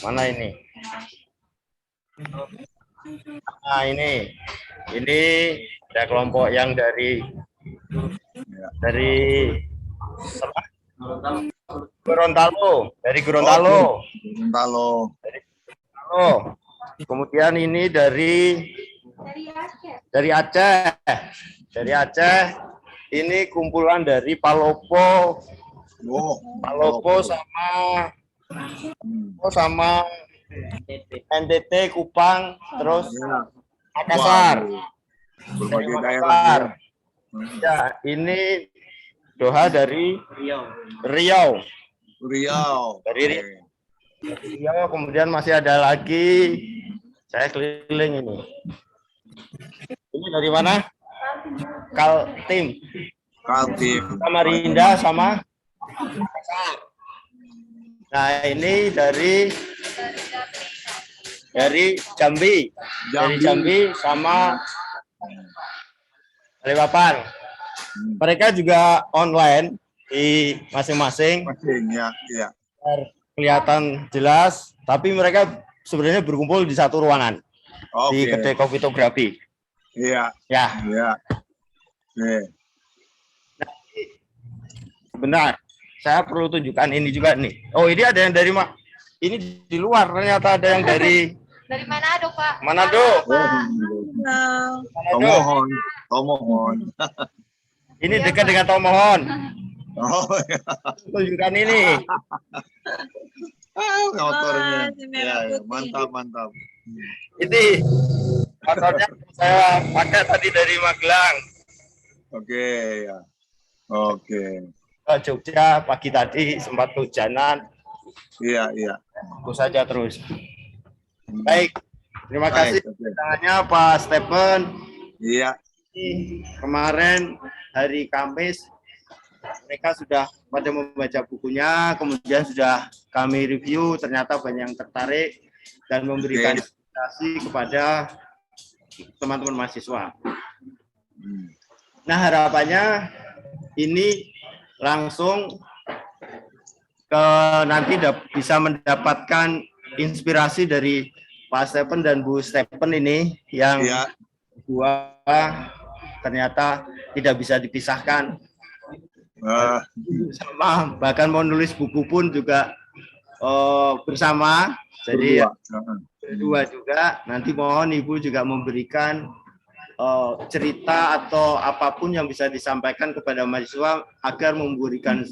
Mana ini? Nah, ini ada kelompok yang dari Gorontalo, dari Gorontalo. Kemudian ini dari Aceh. Dari Aceh. Ini kumpulan dari Palopo sama NTT, Kupang, terus Makassar. Berbagai daerah. Ya, ini Doha dari Riau. Dari Riau, kemudian masih ada lagi. Saya keliling ini. Ini dari mana? Kaltim. Samarinda sama. Nah, ini dari Jambi. Dari Jambi sama Balikpapan. Mereka juga online di masing-masing. Ya. Kelihatan jelas, tapi mereka sebenarnya berkumpul di satu ruangan. Di kedai kopi Tografi. Iya. Ya. Iya. Benar. Saya perlu tunjukkan ini juga nih. Oh, ini ada yang dari ini di luar, ternyata ada yang dari Manado, Pak. Manado. Tomohon. Ini dekat dengan Tomohon. Ya. Tunjukkan ini. Motornya. Ya, mantap. Ini motornya saya pakai tadi dari Magelang. Ya. Ke Jogja pagi tadi sempat hujanan. Iya. Aku saja terus. Baik, terima kasih tangannya Pak Stephen. Iya. Kemarin hari Kamis mereka sudah pada membaca bukunya, kemudian sudah kami review, ternyata banyak yang tertarik dan memberikan inspirasi kepada teman-teman mahasiswa. Nah, harapannya ini langsung nanti bisa mendapatkan inspirasi dari Pak Stephen dan Bu Stephen ini yang dua ternyata tidak bisa dipisahkan. Sama, bahkan mau nulis buku pun juga bersama. Jadi berdua juga. Nanti mohon Ibu juga memberikan cerita atau apapun yang bisa disampaikan kepada mahasiswa agar memberikan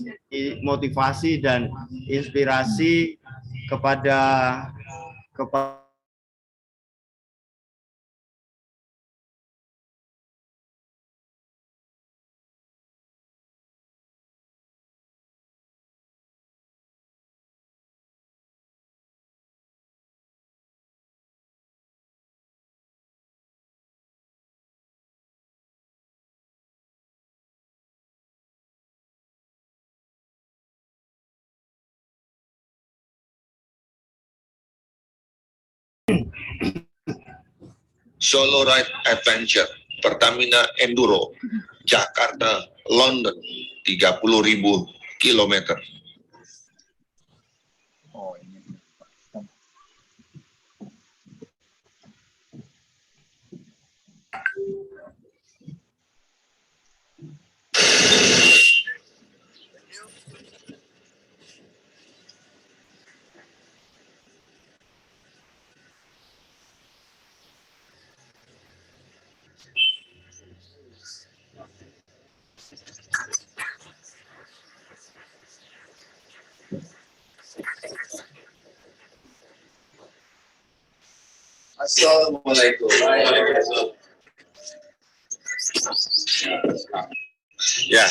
motivasi dan inspirasi kepada Solo Ride Adventure, Pertamina Enduro, Jakarta, London, 30.000 kilometer. Assalamualaikum. Ya,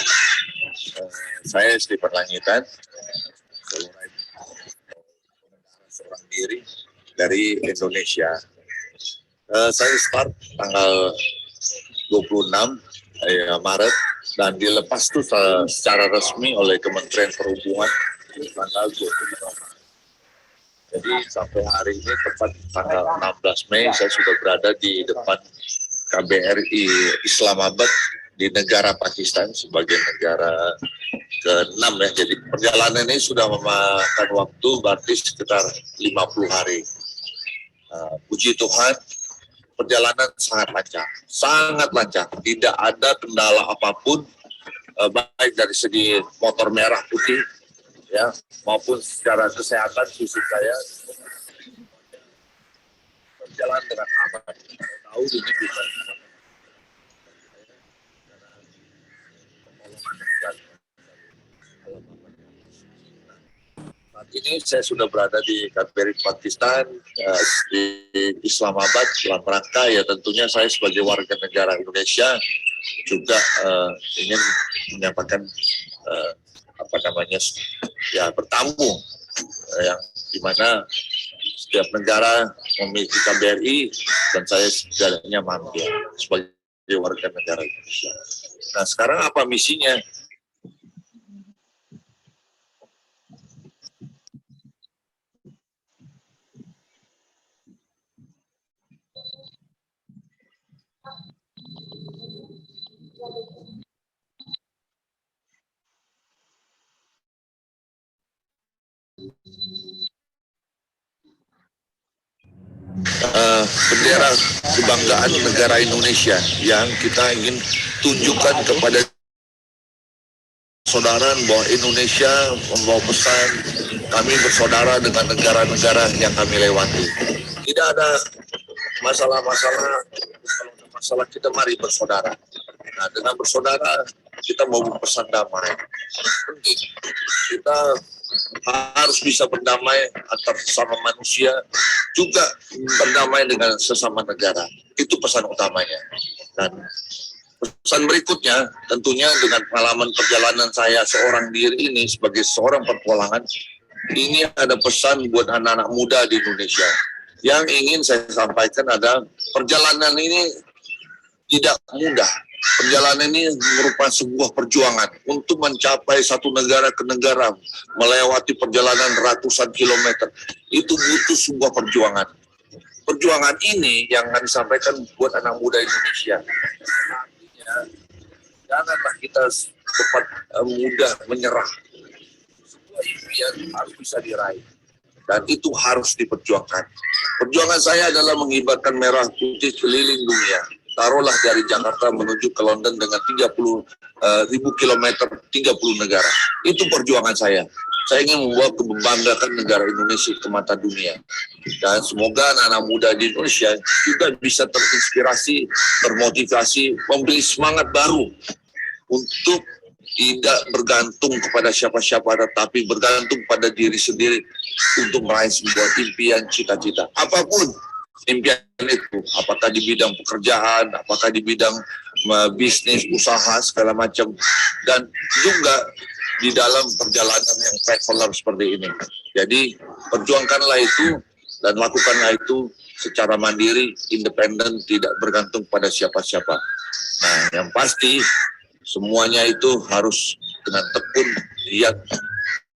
saya Stephen Langitan, seorang diri dari Indonesia. Saya start tanggal 26 Maret dan dilepas tuh secara resmi oleh Kementerian Perhubungan tanggal 25 Maret. Jadi sampai hari ini tepat tanggal 16 Mei saya sudah berada di depan KBRI Islamabad di negara Pakistan sebagai negara ke-6 ya. Jadi perjalanan ini sudah memakan waktu berarti sekitar 50 hari. Puji Tuhan, perjalanan sangat lancar, tidak ada kendala apapun, baik dari segi motor merah putih ya maupun secara kesehatan fisik saya berjalan dengan aman. Tahu ini bisa saat ini saya sudah berada di KBRI Pakistan di Islamabad dalam rangka ya tentunya saya sebagai warga negara Indonesia juga ingin menyampaikan bertamu yang dimana setiap negara memiliki KBRI dan saya sejalannya mampir sebagai warga negara Indonesia. Nah sekarang apa misinya? Bendera kebanggaan negara Indonesia yang kita ingin tunjukkan kepada saudara bahwa Indonesia membawa pesan kami bersaudara dengan negara-negara yang kami lewati. Tidak ada masalah kita mari bersaudara. Nah, dengan bersaudara kita mau berpesan damai. Penting kita harus bisa berdamai antar sesama manusia, juga berdamai dengan sesama negara. Itu pesan utamanya. Dan pesan berikutnya, tentunya dengan pengalaman perjalanan saya seorang diri ini sebagai seorang petualangan, ini ada pesan buat anak-anak muda di Indonesia. Yang ingin saya sampaikan adalah perjalanan ini tidak mudah. Perjalanan ini merupakan sebuah perjuangan untuk mencapai satu negara ke negara, melewati perjalanan ratusan kilometer. Itu butuh sebuah perjuangan. Perjuangan ini yang akan disampaikan buat anak muda Indonesia. Janganlah kita cepat mudah menyerah. Sebuah impian harus bisa diraih. Dan itu harus diperjuangkan. Perjuangan saya adalah mengibarkan merah putih keliling dunia. Taruhlah dari Jakarta menuju ke London dengan 30.000 kilometer, 30 negara. Itu perjuangan saya. Saya ingin membanggakan negara Indonesia ke mata dunia. Dan semoga anak-anak muda di Indonesia juga bisa terinspirasi, termotivasi, memberi semangat baru untuk tidak bergantung kepada siapa-siapa, tetapi bergantung pada diri sendiri untuk meraih sebuah impian, cita-cita. Apapun impian itu, apakah di bidang pekerjaan, apakah di bidang bisnis, usaha, segala macam, dan juga di dalam perjalanan yang traveler seperti ini. Jadi perjuangkanlah itu dan lakukanlah itu secara mandiri, independen, tidak bergantung pada siapa-siapa. Nah, yang pasti semuanya itu harus dengan tekun, giat,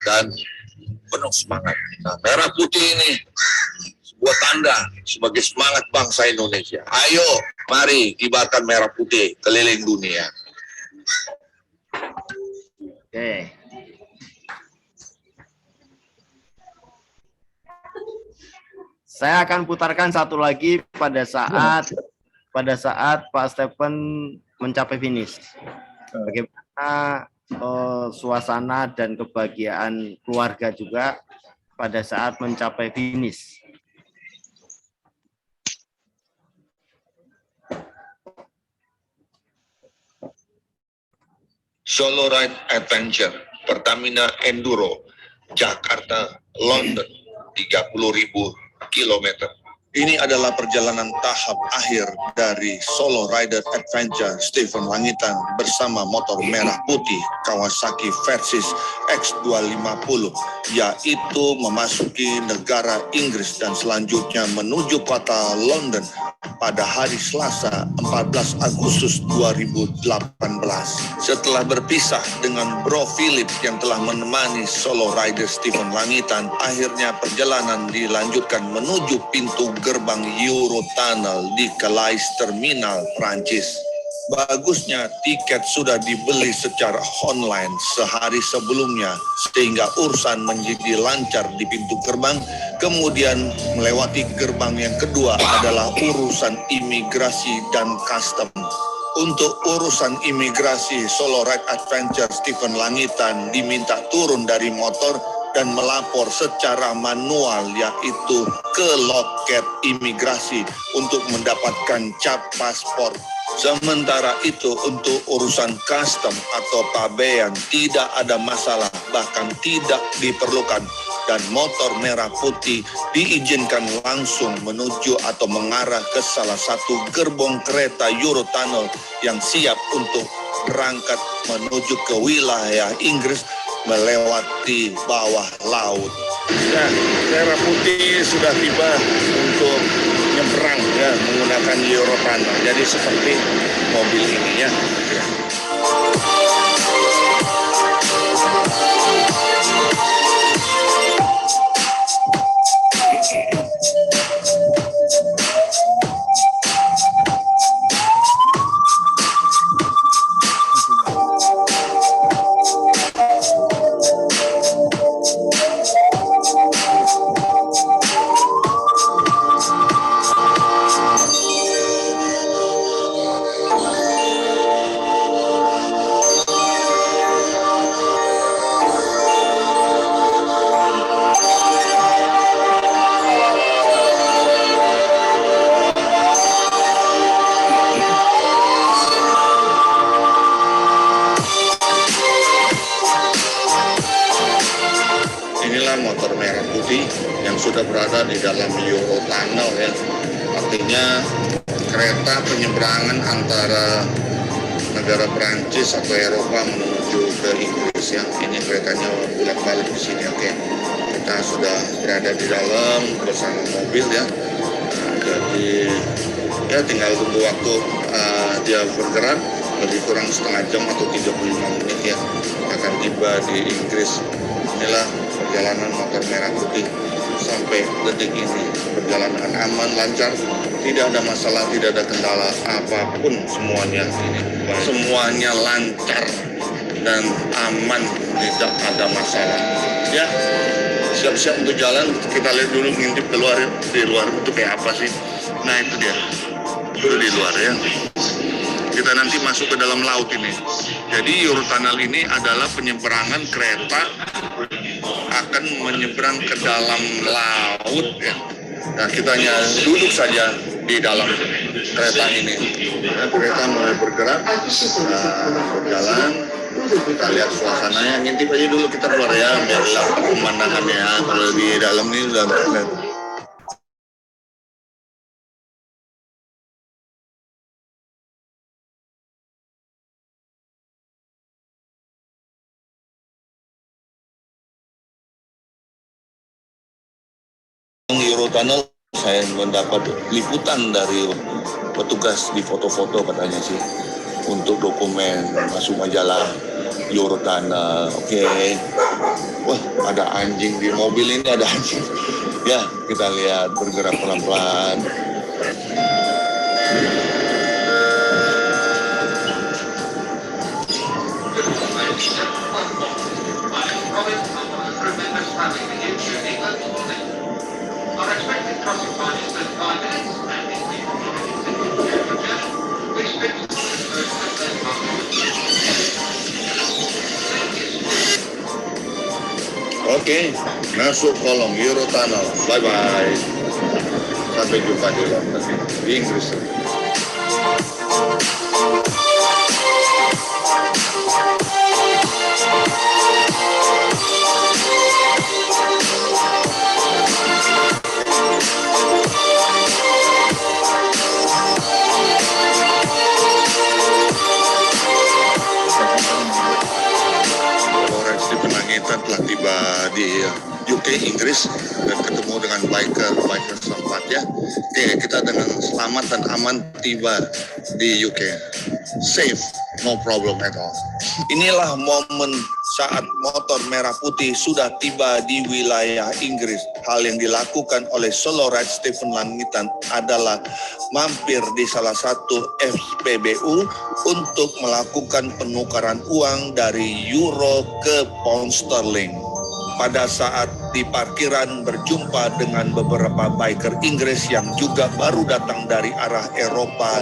dan penuh semangat. Nah, merah putih ini sebuah tanda sebagai semangat bangsa Indonesia. Ayo, mari kibarkan merah putih keliling dunia. Oke. Saya akan putarkan satu lagi pada saat Pak Stephen mencapai finish. Bagaimana suasana dan kebahagiaan keluarga juga pada saat mencapai finish. Solo Ride Adventure, Pertamina Enduro, Jakarta, London, 30.000 kilometer. Ini adalah perjalanan tahap akhir dari Solo Rider Adventure Stephen Langitan bersama motor merah putih Kawasaki Versys X250, yaitu memasuki negara Inggris dan selanjutnya menuju kota London pada hari Selasa 14 Agustus 2018. Setelah berpisah dengan Bro Philip yang telah menemani Solo Rider Stephen Langitan, akhirnya perjalanan dilanjutkan menuju pintu gerbang Eurotunnel di Calais Terminal, Prancis. Bagusnya tiket sudah dibeli secara online sehari sebelumnya sehingga urusan menjadi lancar di pintu gerbang. Kemudian melewati gerbang yang kedua adalah urusan imigrasi dan custom. Untuk urusan imigrasi, Solo Ride Adventure Stephen Langitan diminta turun dari motor dan melapor secara manual, yaitu ke loket imigrasi untuk mendapatkan cap paspor. Sementara itu untuk urusan custom atau pabean tidak ada masalah, bahkan tidak diperlukan, dan motor merah putih diizinkan langsung menuju atau mengarah ke salah satu gerbong kereta Eurotunnel yang siap untuk berangkat menuju ke wilayah Inggris melewati bawah laut. Nah, merah putih sudah tiba untuk nyebrang ya menggunakan Eurotunnel. Jadi seperti mobil ini ya. Inilah motor merah putih yang sudah berada di dalam Eurotunnel ya. Artinya kereta penyeberangan antara negara Prancis atau Eropa menuju ke Inggris ya. Ini keretanya bolak-balik di sini. Oke. Kita sudah berada di dalam bersama mobil ya. Jadi ya tinggal tunggu waktu dia bergerak, lebih kurang setengah jam atau 35 menit ya akan tiba di Inggris. Inilah perjalanan motor merah putih sampai detik ini, berjalan dengan aman, lancar, tidak ada masalah, tidak ada kendala apapun, semuanya lancar dan aman, tidak ada masalah. Ya, siap-siap untuk jalan. Kita lihat dulu, ngintip keluar di luar itu kayak apa sih. Nah itu dia, itu di luar ya. Kita nanti masuk ke dalam laut ini. Jadi Eurotunnel ini adalah penyeberangan kereta akan menyeberang ke dalam laut ya. Nah kita hanya duduk saja di dalam kereta ini. Nah, kereta mulai bergerak, berjalan. Kita lihat suasananya, ngintip aja dulu kita keluar ya, biar lihat pemandangannya. Kalau di dalam ini sudah lihat. Eurotunnel saya mendapat liputan dari petugas di foto-foto katanya sih untuk dokumen masuk majalah Eurotunnel. Oke. Wah, ada anjing di mobil ini, ada anjing. Ya, kita lihat bergerak pelan-pelan. Oke, masuk kolong Eurotunnel. Bye-bye. Sampai jumpa di London, di Inggris. Kita telah tiba di UK, Inggris, dan ketemu dengan biker setempat ya. Oke, kita dengan selamat dan aman tiba di UK. Safe, no problem at all. Inilah momen saat motor merah putih sudah tiba di wilayah Inggris. Hal yang dilakukan oleh Solo Ride Stephen Langitan adalah mampir di salah satu SPBU untuk melakukan penukaran uang dari euro ke pound sterling. Pada saat di parkiran berjumpa dengan beberapa biker Inggris yang juga baru datang dari arah Eropa,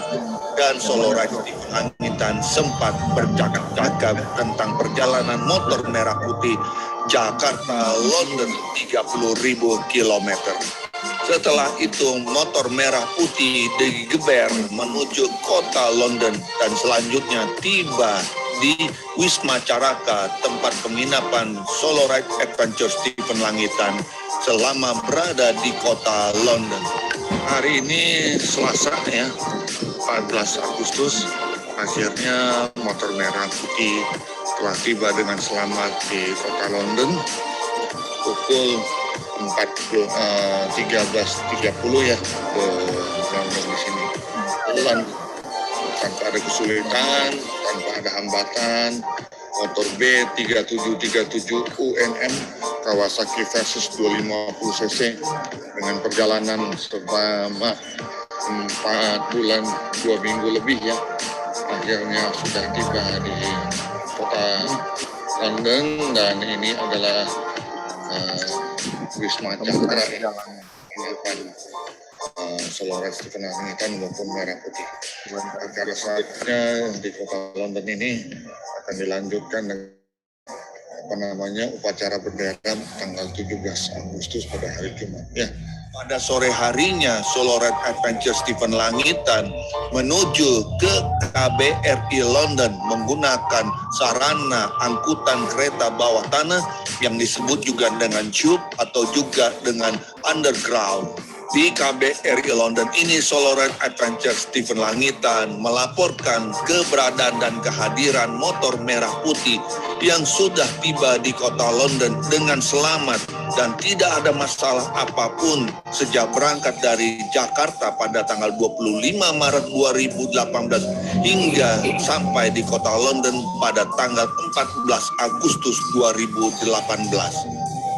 dan Solo Ride Stephen Langitan sempat bercakap-cakap tentang perjalanan motor merah putih Jakarta-London 30.000 kilometer. Setelah itu motor merah putih digeber menuju kota London dan selanjutnya tiba di Wisma Caraka, tempat penginapan Solo Ride Adventure Stephen Langitan selama berada di kota London. Hari ini Selasa ya, 14 Agustus, akhirnya motor merah putih telah tiba dengan selamat di kota London pukul 13.30 ya ke London di sini. Pelan, tanpa ada kesulitan, tanpa ada hambatan. Motor B3737 UNM Kawasaki Versys 250 cc dengan perjalanan selama 4 bulan 2 minggu lebih ya, akhirnya sudah tiba di kota London, dan ini adalah Wisma Cakra yang penginapan Solo Ride Stephen Langitan maupun merah putih. Acara selanjutnya di kota London ini akan dilanjutkan dengan upacara bendera tanggal 17 Agustus pada hari Jumat ya. Pada sore harinya Solo Ride Adventure Stephen Langitan menuju ke KBRI London menggunakan sarana angkutan kereta bawah tanah yang disebut juga dengan tube atau juga dengan underground. Di KBRI London ini Solo Ride Adventure Stephen Langitan melaporkan keberadaan dan kehadiran motor merah putih yang sudah tiba di kota London dengan selamat dan tidak ada masalah apapun sejak berangkat dari Jakarta pada tanggal 25 Maret 2018 hingga sampai di kota London pada tanggal 14 Agustus 2018.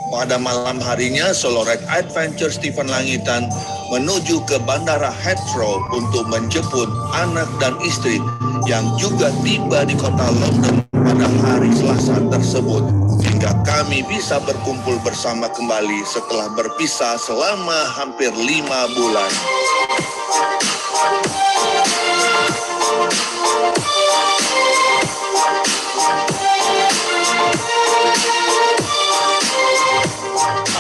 Pada malam harinya, Solo Ride Adventure Stephen Langitan menuju ke Bandara Heathrow untuk menjemput anak dan istri yang juga tiba di kota London pada hari Selasa tersebut. Hingga kami bisa berkumpul bersama kembali setelah berpisah selama hampir 5 bulan.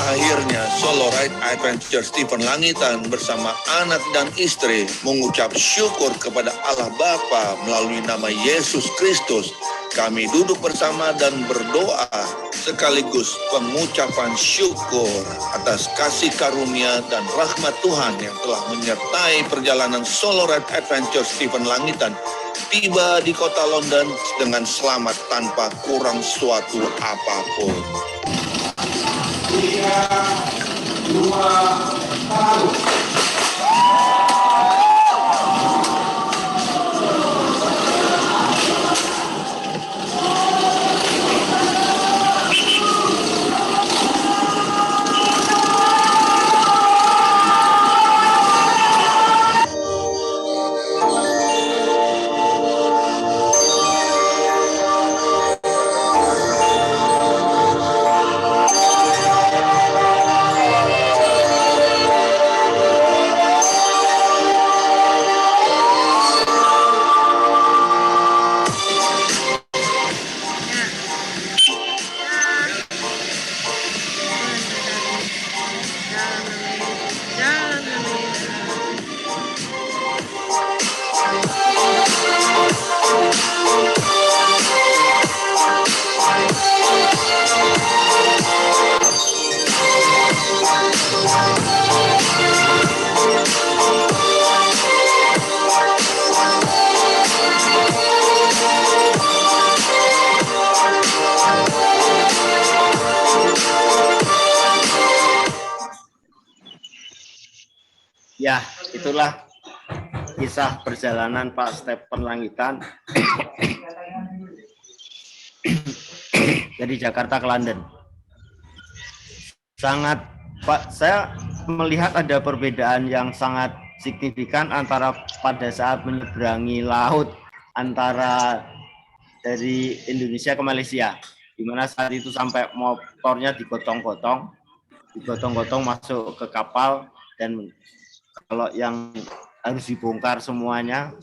Akhirnya Solo Ride Adventure Stephen Langitan bersama anak dan istri mengucap syukur kepada Allah Bapa melalui nama Yesus Kristus. Kami duduk bersama dan berdoa sekaligus pengucapan syukur atas kasih karunia dan rahmat Tuhan yang telah menyertai perjalanan Solo Ride Adventure Stephen Langitan tiba di kota London dengan selamat tanpa kurang suatu apapun. 3, 2, 1. Ya, itulah kisah perjalanan Pak Stephen Langitan dari Jakarta ke London. Sangat, Pak, saya melihat ada perbedaan yang sangat signifikan antara pada saat menyeberangi laut antara dari Indonesia ke Malaysia, di mana saat itu sampai motornya digotong-gotong masuk ke kapal, dan kalau yang harus dibongkar semuanya,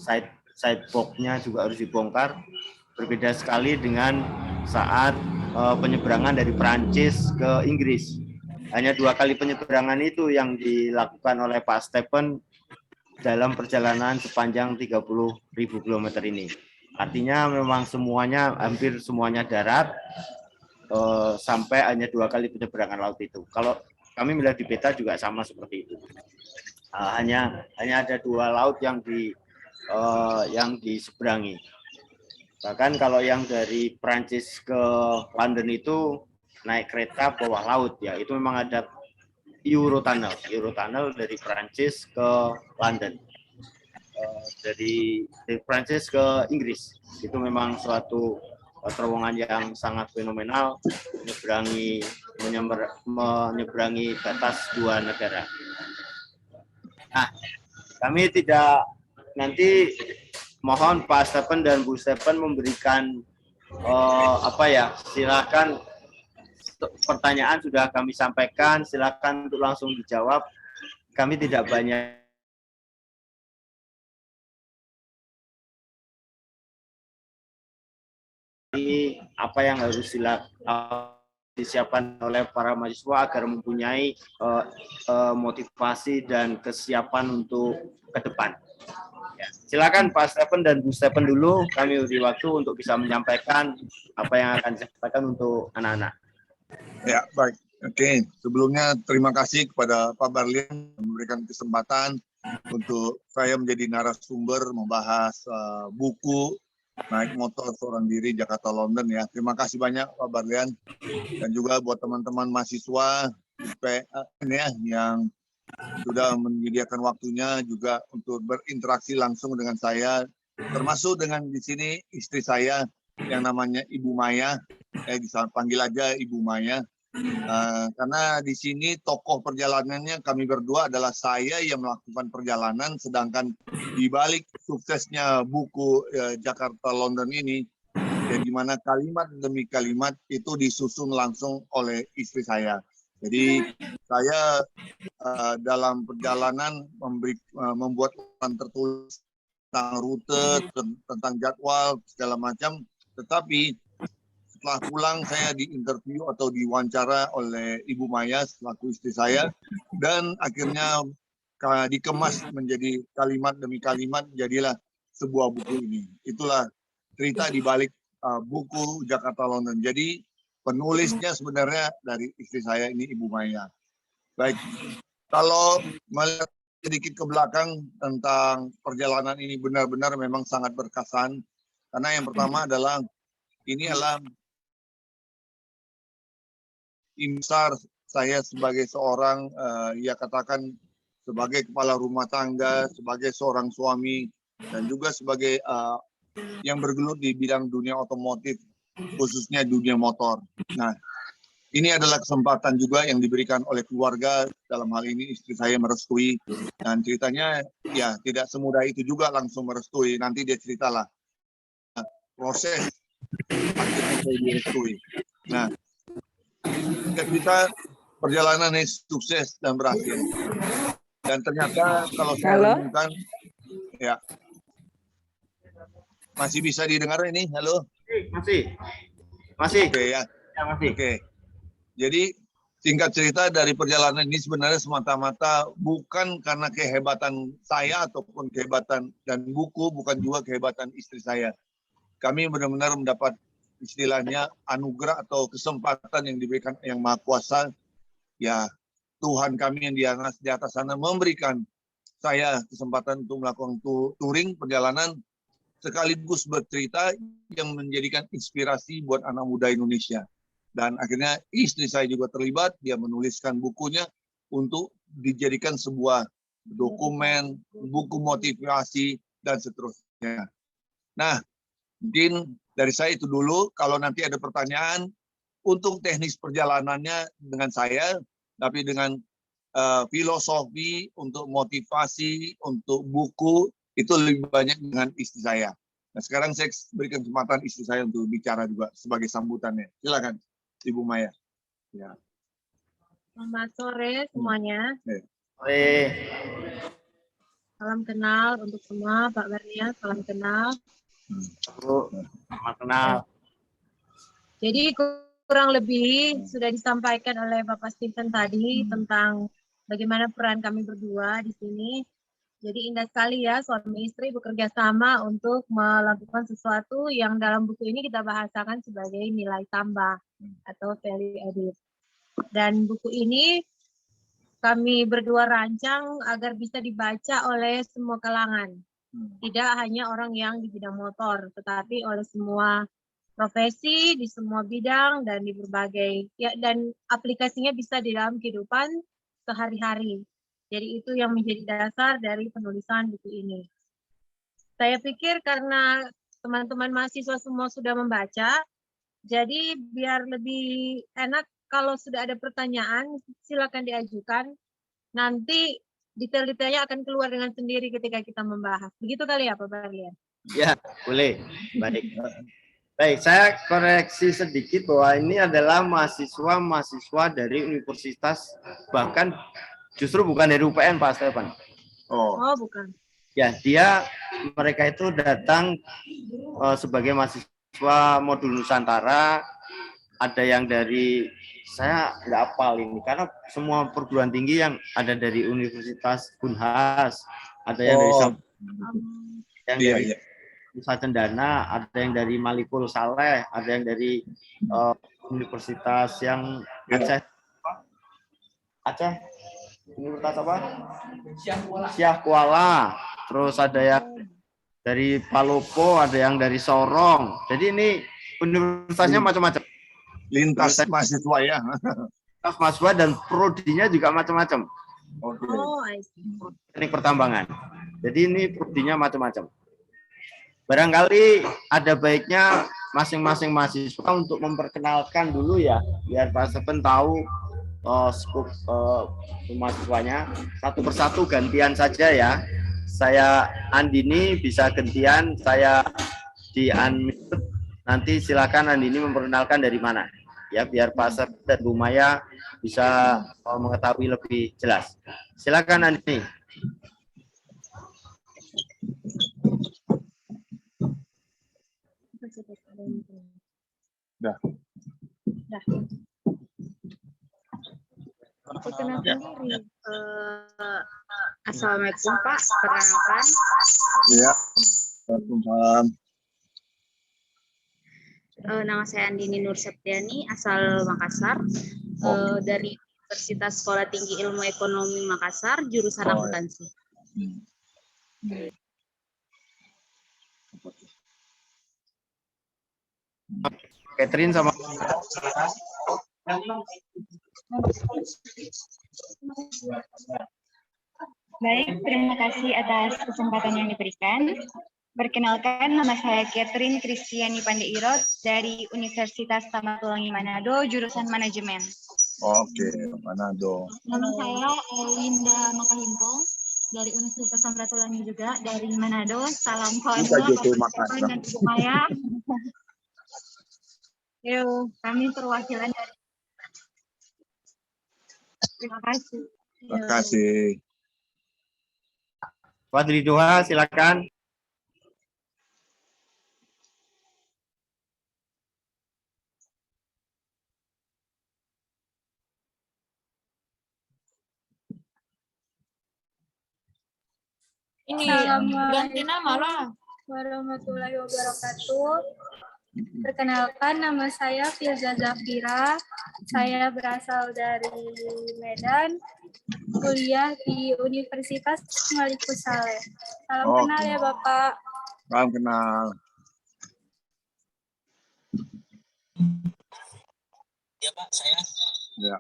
sideboardnya juga harus dibongkar. Berbeda sekali dengan saat penyeberangan dari Prancis ke Inggris. Hanya 2 kali penyeberangan itu yang dilakukan oleh Pak Stephen dalam perjalanan sepanjang 30.000 km ini. Artinya memang semuanya, hampir semuanya darat, sampai hanya 2 kali penyeberangan laut itu. Kalau kami melihat di peta juga sama seperti itu. Hanya ada 2 laut yang diseberangi. Bahkan kalau yang dari Prancis ke London itu naik kereta bawah laut, ya itu memang ada Eurotunnel dari Prancis ke London, dari Prancis ke Inggris. Itu memang suatu terowongan yang sangat fenomenal, menyeberangi batas 2 negara. Nah, kami tidak, nanti mohon Pak Stephen dan Bu Stephen memberikan silakan, pertanyaan sudah kami sampaikan, silakan untuk langsung dijawab. Kami tidak banyak apa yang harus disiapkan oleh para mahasiswa agar mempunyai motivasi dan kesiapan untuk ke depan. Ya, silakan Pak Stephen dan Bu Stephen dulu, kami beri waktu untuk bisa menyampaikan apa yang akan disampaikan untuk anak-anak. Ya, baik. Oke, sebelumnya terima kasih kepada Pak Barlian memberikan kesempatan untuk saya menjadi narasumber membahas buku Naik Motor Seorang Diri Jakarta London ya. Terima kasih banyak Pak Barlian, dan juga buat teman-teman mahasiswa yang sudah menyediakan waktunya juga untuk berinteraksi langsung dengan saya, termasuk dengan di sini istri saya yang namanya Ibu Maya, bisa panggil aja Ibu Maya. Karena di sini tokoh perjalanannya kami berdua adalah saya yang melakukan perjalanan, sedangkan di balik suksesnya buku Jakarta London ini, di mana kalimat demi kalimat itu disusun langsung oleh istri saya. Jadi saya dalam perjalanan membuat tertulis tentang rute, tentang jadwal segala macam, tetapi setelah pulang saya diinterview atau diwawancara oleh Ibu Maya selaku istri saya, dan akhirnya dikemas menjadi kalimat demi kalimat, jadilah sebuah buku ini. Itulah cerita di balik buku Jakarta London. Jadi penulisnya sebenarnya dari istri saya ini, Ibu Maya. Baik, kalau melihat sedikit ke belakang tentang perjalanan ini, benar-benar memang sangat berkesan. Karena yang pertama adalah ini adalah besar saya sebagai seorang, katakan sebagai kepala rumah tangga, sebagai seorang suami, dan juga sebagai yang bergelut di bidang dunia otomotif, khususnya dunia motor. Nah, ini adalah kesempatan juga yang diberikan oleh keluarga, dalam hal ini istri saya merestui, dan ceritanya ya tidak semudah itu juga langsung merestui, nanti dia ceritalah proses akhirnya saya direstui. Nah, kita perjalanan yang sukses dan berhasil. Dan ternyata kalau saya renungkan, ya masih bisa didengar ini, halo? Masih. Oke ya. Masih. Oke. Jadi singkat cerita dari perjalanan ini sebenarnya semata-mata bukan karena kehebatan saya ataupun kehebatan dan buku, bukan juga kehebatan istri saya. Kami benar-benar mendapat istilahnya anugerah atau kesempatan yang diberikan yang Maha Kuasa, ya Tuhan kami yang di atas sana memberikan saya kesempatan untuk melakukan touring perjalanan sekaligus bercerita yang menjadikan inspirasi buat anak muda Indonesia. Dan akhirnya istri saya juga terlibat, dia menuliskan bukunya untuk dijadikan sebuah dokumen, buku motivasi, dan seterusnya. Nah, mungkin dari saya itu dulu. Kalau nanti ada pertanyaan, untung teknis perjalanannya dengan saya, tapi dengan filosofi, untuk motivasi, untuk buku, itu lebih banyak dengan istri saya. Nah, sekarang saya berikan kesempatan istri saya untuk bicara juga sebagai sambutannya. Silakan, Ibu Maya. Ya. Selamat sore semuanya. Salam kenal untuk semua, Pak Berlian, salam kenal. Selamat kenal. Jadi kurang lebih sudah disampaikan oleh Bapak Stephen tadi tentang bagaimana peran kami berdua di sini. Jadi indah sekali ya suami istri bekerja sama untuk melakukan sesuatu yang dalam buku ini kita bahasakan sebagai nilai tambah atau value added. Dan buku ini kami berdua rancang agar bisa dibaca oleh semua kalangan. Tidak hanya orang yang di bidang motor, tetapi oleh semua profesi, di semua bidang, dan di berbagai, ya, dan aplikasinya bisa di dalam kehidupan sehari-hari. Jadi itu yang menjadi dasar dari penulisan buku ini. Saya pikir karena teman-teman mahasiswa semua sudah membaca, jadi biar lebih enak kalau sudah ada pertanyaan, silakan diajukan. Nanti detail-detailnya akan keluar dengan sendiri ketika kita membahas. Begitu kali ya, Pak Berlian? Ya, boleh. Baik. Baik, saya koreksi sedikit bahwa ini adalah mahasiswa dari universitas, bahkan justru bukan dari UPN, Pak Stefan. Oh, bukan. Ya, mereka itu datang sebagai mahasiswa modul Nusantara. Ada yang dari, saya nggak hafal ini, karena semua perguruan tinggi yang ada dari Universitas Unhas, ada yang dari Nusa Cendana, ada yang dari Malikul Saleh, ada yang dari universitas yang Aceh, universitas apa? Syah Kuala. Terus ada yang dari Palopo, ada yang dari Sorong. Jadi ini universitasnya macam-macam. Lintas mahasiswa ya. Lintas mahasiswa dan prodinya juga macam-macam. Teknik pertambangan. Jadi ini prodinya macam-macam. Barangkali ada baiknya masing-masing mahasiswa untuk memperkenalkan dulu ya, biar Pak Stephen tahu skop mahasiswanya. Satu persatu gantian saja ya. Saya Andini bisa gantian, saya di unmute. Nanti silakan Andini memperkenalkan dari mana. Ya, biar Pak Stephen dan Bu Maya bisa mengetahui lebih jelas. Silakan Andini. Dah. Perkenalkan diri. Assalamualaikum Pak, perkenalkan. Ya. Waalaikumsalam. Nama saya Andini Nur Septiani, asal Makassar, dari Universitas Sekolah Tinggi Ilmu Ekonomi Makassar, jurusan akuntansi. Catherine sama Baik, terima kasih atas kesempatan yang diberikan. Perkenalkan, nama saya Catherine Kristiani Pandeirot dari Universitas Tamatulangin Manado, jurusan manajemen. Oke, Manado. Nama saya Linda Makahimpong dari Universitas Samratulangi juga dari Manado. Salam kawan dan Ibu Maya. Yo, kami perwakilan dari. Terima kasih. Terima kasih. Fadli Doha, silakan. Ini ganti nama lah. Warahmatullahi wabarakatuh. Perkenalkan, nama saya Firza Zafira. Saya berasal dari Medan, kuliah di Universitas Malikul Saleh. Salam kenal ya Bapak. Salam kenal. Ya Pak, saya. Ya.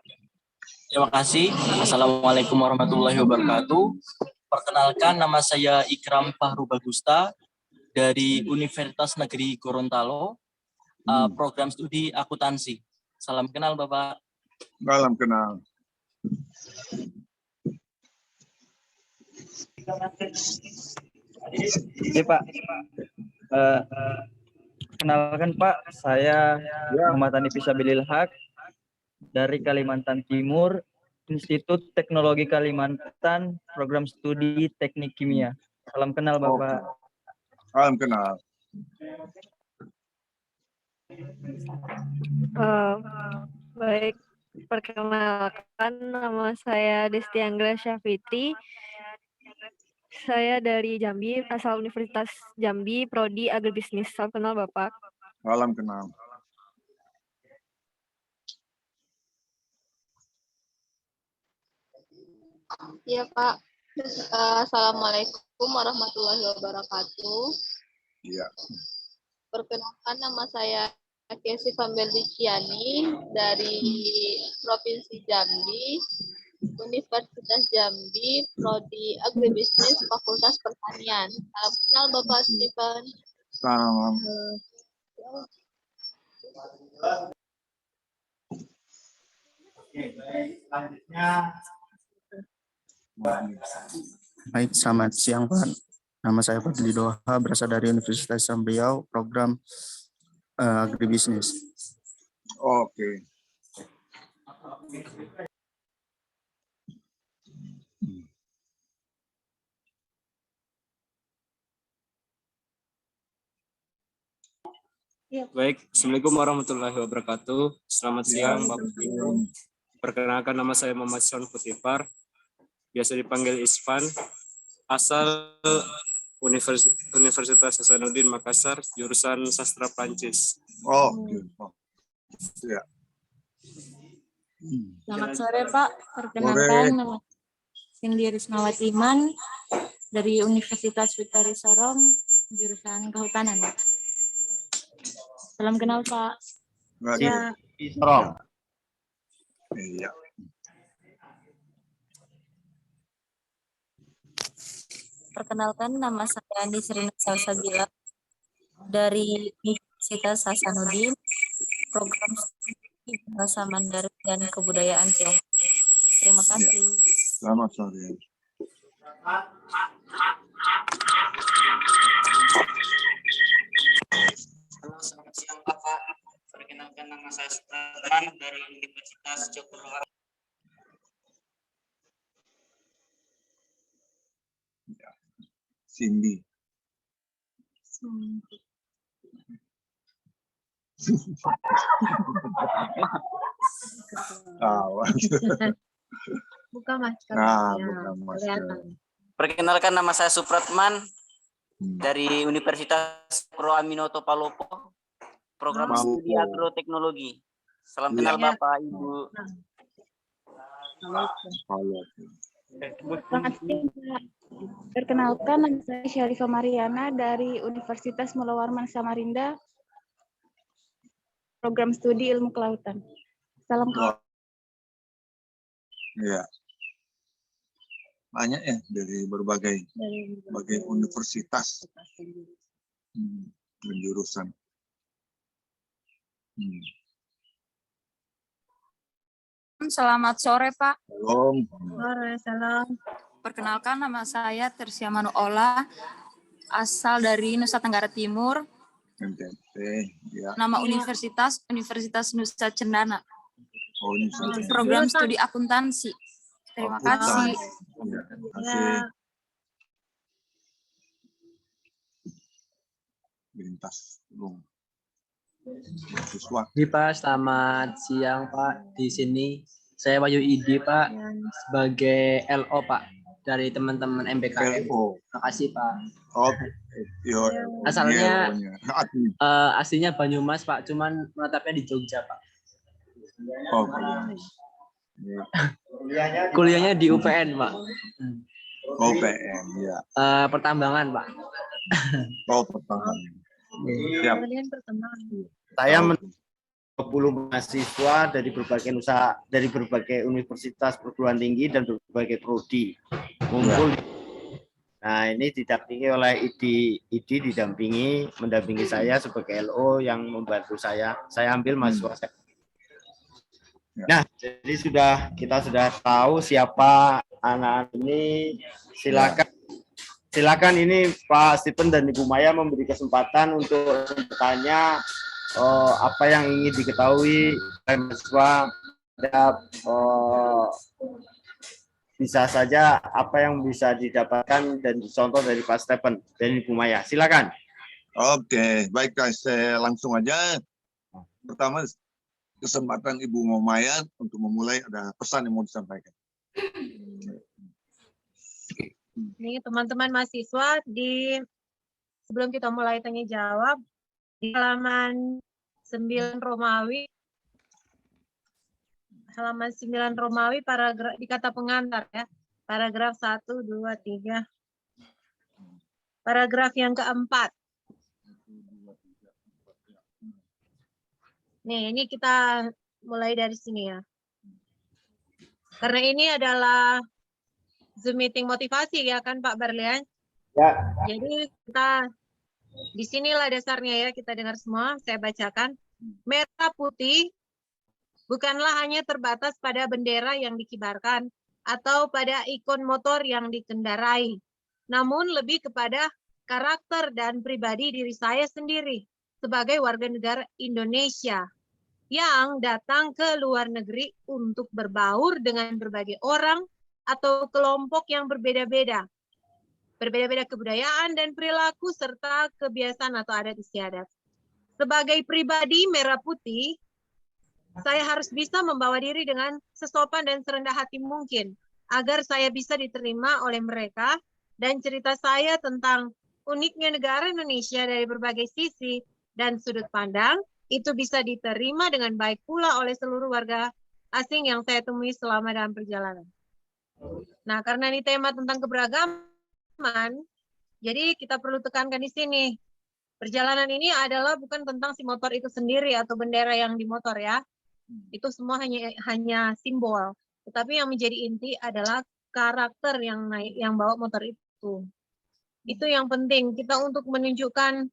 Terima kasih. Assalamualaikum warahmatullahi wabarakatuh. Perkenalkan, nama saya Ikram Fahru Bagusta dari Universitas Negeri Gorontalo, program studi akuntansi. Salam kenal Bapak. Salam kenal. Iya Pak. Kenalkan Pak, saya Muhammad Hanif Isabilil Haq dari Kalimantan Timur, Institut Teknologi Kalimantan, Program Studi Teknik Kimia. Salam kenal Bapak. Salam kenal. Baik, perkenalkan nama saya Desti Anggra Syafitri. Saya dari Jambi, asal Universitas Jambi, Prodi Agribisnis. Salam kenal Bapak. Salam kenal. Iya Pak. Assalamualaikum warahmatullahi wabarakatuh. Iya. Perkenalkan nama saya Kesi Fambel Diciani dari Provinsi Jambi, Universitas Jambi, Prodi Agribisnis, Fakultas Pertanian. Salam kenal Bapak Stephen. Salam. Selanjutnya. Baik, selamat siang Pak. Nama saya Fadli Doha, berasal dari Universitas Sambriau, program agribisnis. Oke. Baik, Assalamualaikum warahmatullahi wabarakatuh. Selamat siang Bapak Ibu. Perkenalkan nama saya Muhammad Son Putifar, biasa dipanggil Isfan, asal Universitas Hasanuddin Makassar, jurusan Sastra Prancis. Oh, ya. Selamat sore Pak, perkenalkan nama Cindy Rismawati Iman dari Universitas Witari Sorong, jurusan Kehutanan. Salam kenal Pak. Ya. Sorong. Iya. Perkenalkan nama saya Andi Serina Salsabila dari Universitas Hasanuddin, program studi Bahasa Mandarin dan Kebudayaan Tiongkok. Terima kasih. Selamat sore. Selamat siang Bapak. Perkenalkan nama saya Sultan dari Universitas Jogja. Cindy. Buka masker. Perkenalkan nama saya Supratman dari Universitas Pro Aminoto Palopo, program studi agroteknologi. Salam kenal Bapak Ibu. Selamat siang, Pak. Perkenalkan, nama saya Syarifah Mariana dari Universitas Mula Warman Samarinda, program studi ilmu kelautan. Salam kenal. Iya. Banyak ya dari berbagai universitas dan jurusan. Selamat sore Pak. Salam. Salam. Perkenalkan nama saya Tersia Manuola, asal dari Nusa Tenggara Timur. NTT, ya. Nama Universitas Nusa Cendana. Oh, program studi akuntansi. Terima kasih. Ya, terima kasih. Lintas Gunung. Mahasiswa. Pak, selamat siang Pak. Di sini saya Wahyu Idi Pak, sebagai LO Pak dari teman-teman MBKM. Terima kasih Pak. Oh, yo. Asalnya aslinya Banyumas Pak, cuman menetapnya di Jogja Pak. Oh, kuliahnya di UPN Pak. UPN, ya. Pertambangan Pak. Oh, pertambangan. Siap. Saya 20 mahasiswa dari berbagai universitas perguruan tinggi dan berbagai prodi ngumpul. Nah, ini didampingi oleh IDI mendampingi saya sebagai LO yang membantu saya. Saya ambil mahasiswa Nah, jadi kita sudah tahu siapa anak-anak ini. Silakan ini Pak Stephen dan Ibu Maya memberi kesempatan untuk bertanya apa yang ingin diketahui oleh mahasiswa. Bisa saja apa yang bisa didapatkan dan dicontoh dari Pak Stephen dan Ibu Maya. Silakan. Oke, baik guys, saya langsung aja. Pertama, kesempatan Ibu Maya untuk memulai, ada pesan yang mau disampaikan. Ini teman-teman mahasiswa, sebelum kita mulai tanya jawab, di halaman 9 Romawi, paragraf di kata pengantar ya, paragraf 1, 2, 3, paragraf yang keempat. Nih, ini kita mulai dari sini ya. Karena ini adalah Zoom meeting motivasi ya kan Pak Berlian? Ya. Jadi kita disinilah dasarnya ya, kita dengar semua, saya bacakan. Merah putih bukanlah hanya terbatas pada bendera yang dikibarkan atau pada ikon motor yang dikendarai, namun lebih kepada karakter dan pribadi diri saya sendiri sebagai warga negara Indonesia yang datang ke luar negeri untuk berbaur dengan berbagai orang atau kelompok yang berbeda-beda kebudayaan dan perilaku serta kebiasaan atau adat istiadat. Sebagai pribadi merah putih, saya harus bisa membawa diri dengan sesopan dan serendah hati mungkin agar saya bisa diterima oleh mereka dan cerita saya tentang uniknya negara Indonesia dari berbagai sisi dan sudut pandang itu bisa diterima dengan baik pula oleh seluruh warga asing yang saya temui selama dalam perjalanan. Nah, karena ini tema tentang keberagaman, jadi kita perlu tekankan di sini. Perjalanan ini adalah bukan tentang si motor itu sendiri atau bendera yang di motor ya. Itu semua hanya simbol. Tetapi yang menjadi inti adalah karakter yang bawa motor itu. Itu yang penting. Kita untuk menunjukkan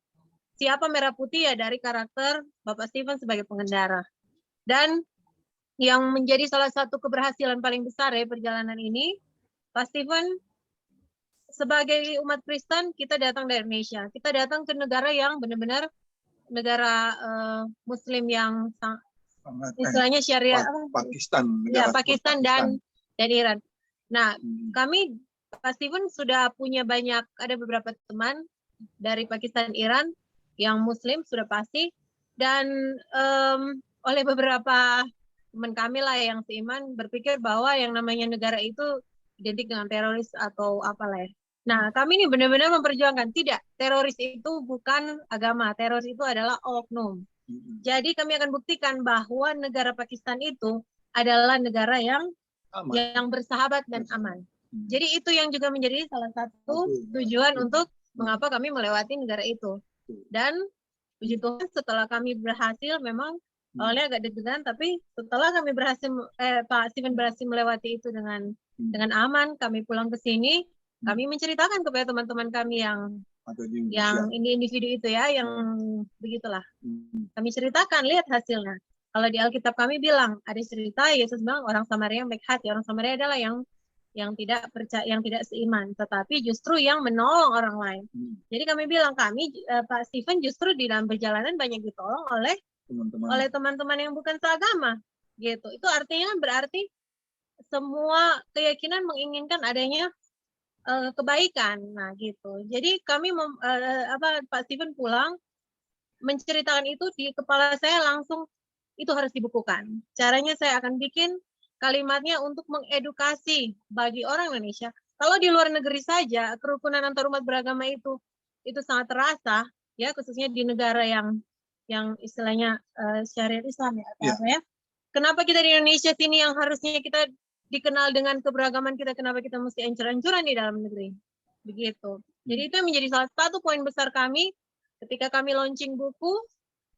siapa merah putih ya dari karakter Bapak Stephen sebagai pengendara. Dan yang menjadi salah satu keberhasilan paling besar ya perjalanan ini, Pak Stephen, sebagai umat Kristen, kita datang dari Indonesia. Kita datang ke negara yang benar-benar negara Muslim yang istilahnya syariah. Pakistan. Ya, Pakistan dan Iran. Nah, kami, Pak Stephen, sudah punya ada beberapa teman dari Pakistan, Iran, yang Muslim sudah pasti, dan oleh beberapa teman kami lah yang seiman berpikir bahwa yang namanya negara itu identik dengan teroris atau apalah ya. Nah, kami ini benar-benar memperjuangkan, tidak, teroris itu bukan agama, teroris itu adalah oknum. Jadi kami akan buktikan bahwa negara Pakistan itu adalah negara yang bersahabat dan aman. Jadi itu yang juga menjadi salah satu tujuan untuk mengapa kami melewati negara itu. Dan puji Tuhan setelah kami berhasil, memang awalnya agak deg-degan, tapi setelah kami Pak Stephen berhasil melewati itu dengan aman, kami pulang ke sini, kami menceritakan kepada teman-teman kami yang individu itu ya, yang begitulah. Kami ceritakan, lihat hasilnya. Kalau di Alkitab kami bilang, ada cerita Yesus bilang orang Samaria yang baik hati. Orang Samaria adalah yang tidak percaya, yang tidak seiman, tetapi justru yang menolong orang lain. Jadi kami bilang, Pak Stephen justru di dalam perjalanan banyak ditolong oleh teman-teman yang bukan seagama, gitu. Itu artinya berarti semua keyakinan menginginkan adanya kebaikan, nah gitu. Jadi kami Pak Stephen pulang menceritakan itu di kepala saya langsung itu harus dibukukan. Caranya saya akan bikin kalimatnya untuk mengedukasi bagi orang Indonesia. Kalau di luar negeri saja kerukunan antar umat beragama itu sangat terasa ya, khususnya di negara yang istilahnya syariat Islam ya, apa ya. Kenapa kita di Indonesia sini yang harusnya kita dikenal dengan keberagaman kita, kenapa kita mesti ancur-ancuran di dalam negeri? Begitu. Jadi itu yang menjadi salah satu poin besar kami ketika kami launching buku,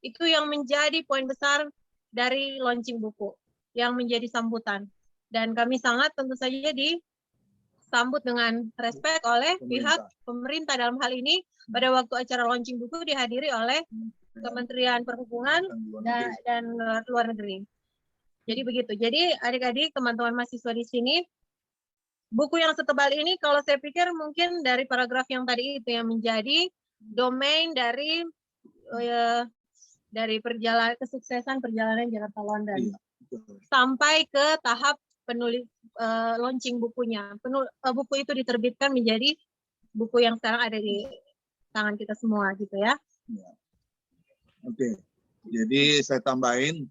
itu yang menjadi poin besar dari launching buku, yang menjadi sambutan. Dan kami sangat tentu saja disambut dengan respect oleh pihak pemerintah dalam hal ini. Pada waktu acara launching buku dihadiri oleh Kementerian Perhubungan dan luar negeri. Jadi begitu. Jadi adik-adik, teman-teman mahasiswa di sini, buku yang setebal ini kalau saya pikir mungkin dari paragraf yang tadi itu yang menjadi domain dari kesuksesan perjalanan Jakarta London sampai ke tahap penulis launching bukunya. Buku itu diterbitkan menjadi buku yang sekarang ada di tangan kita semua gitu ya. Oke. Jadi saya tambahin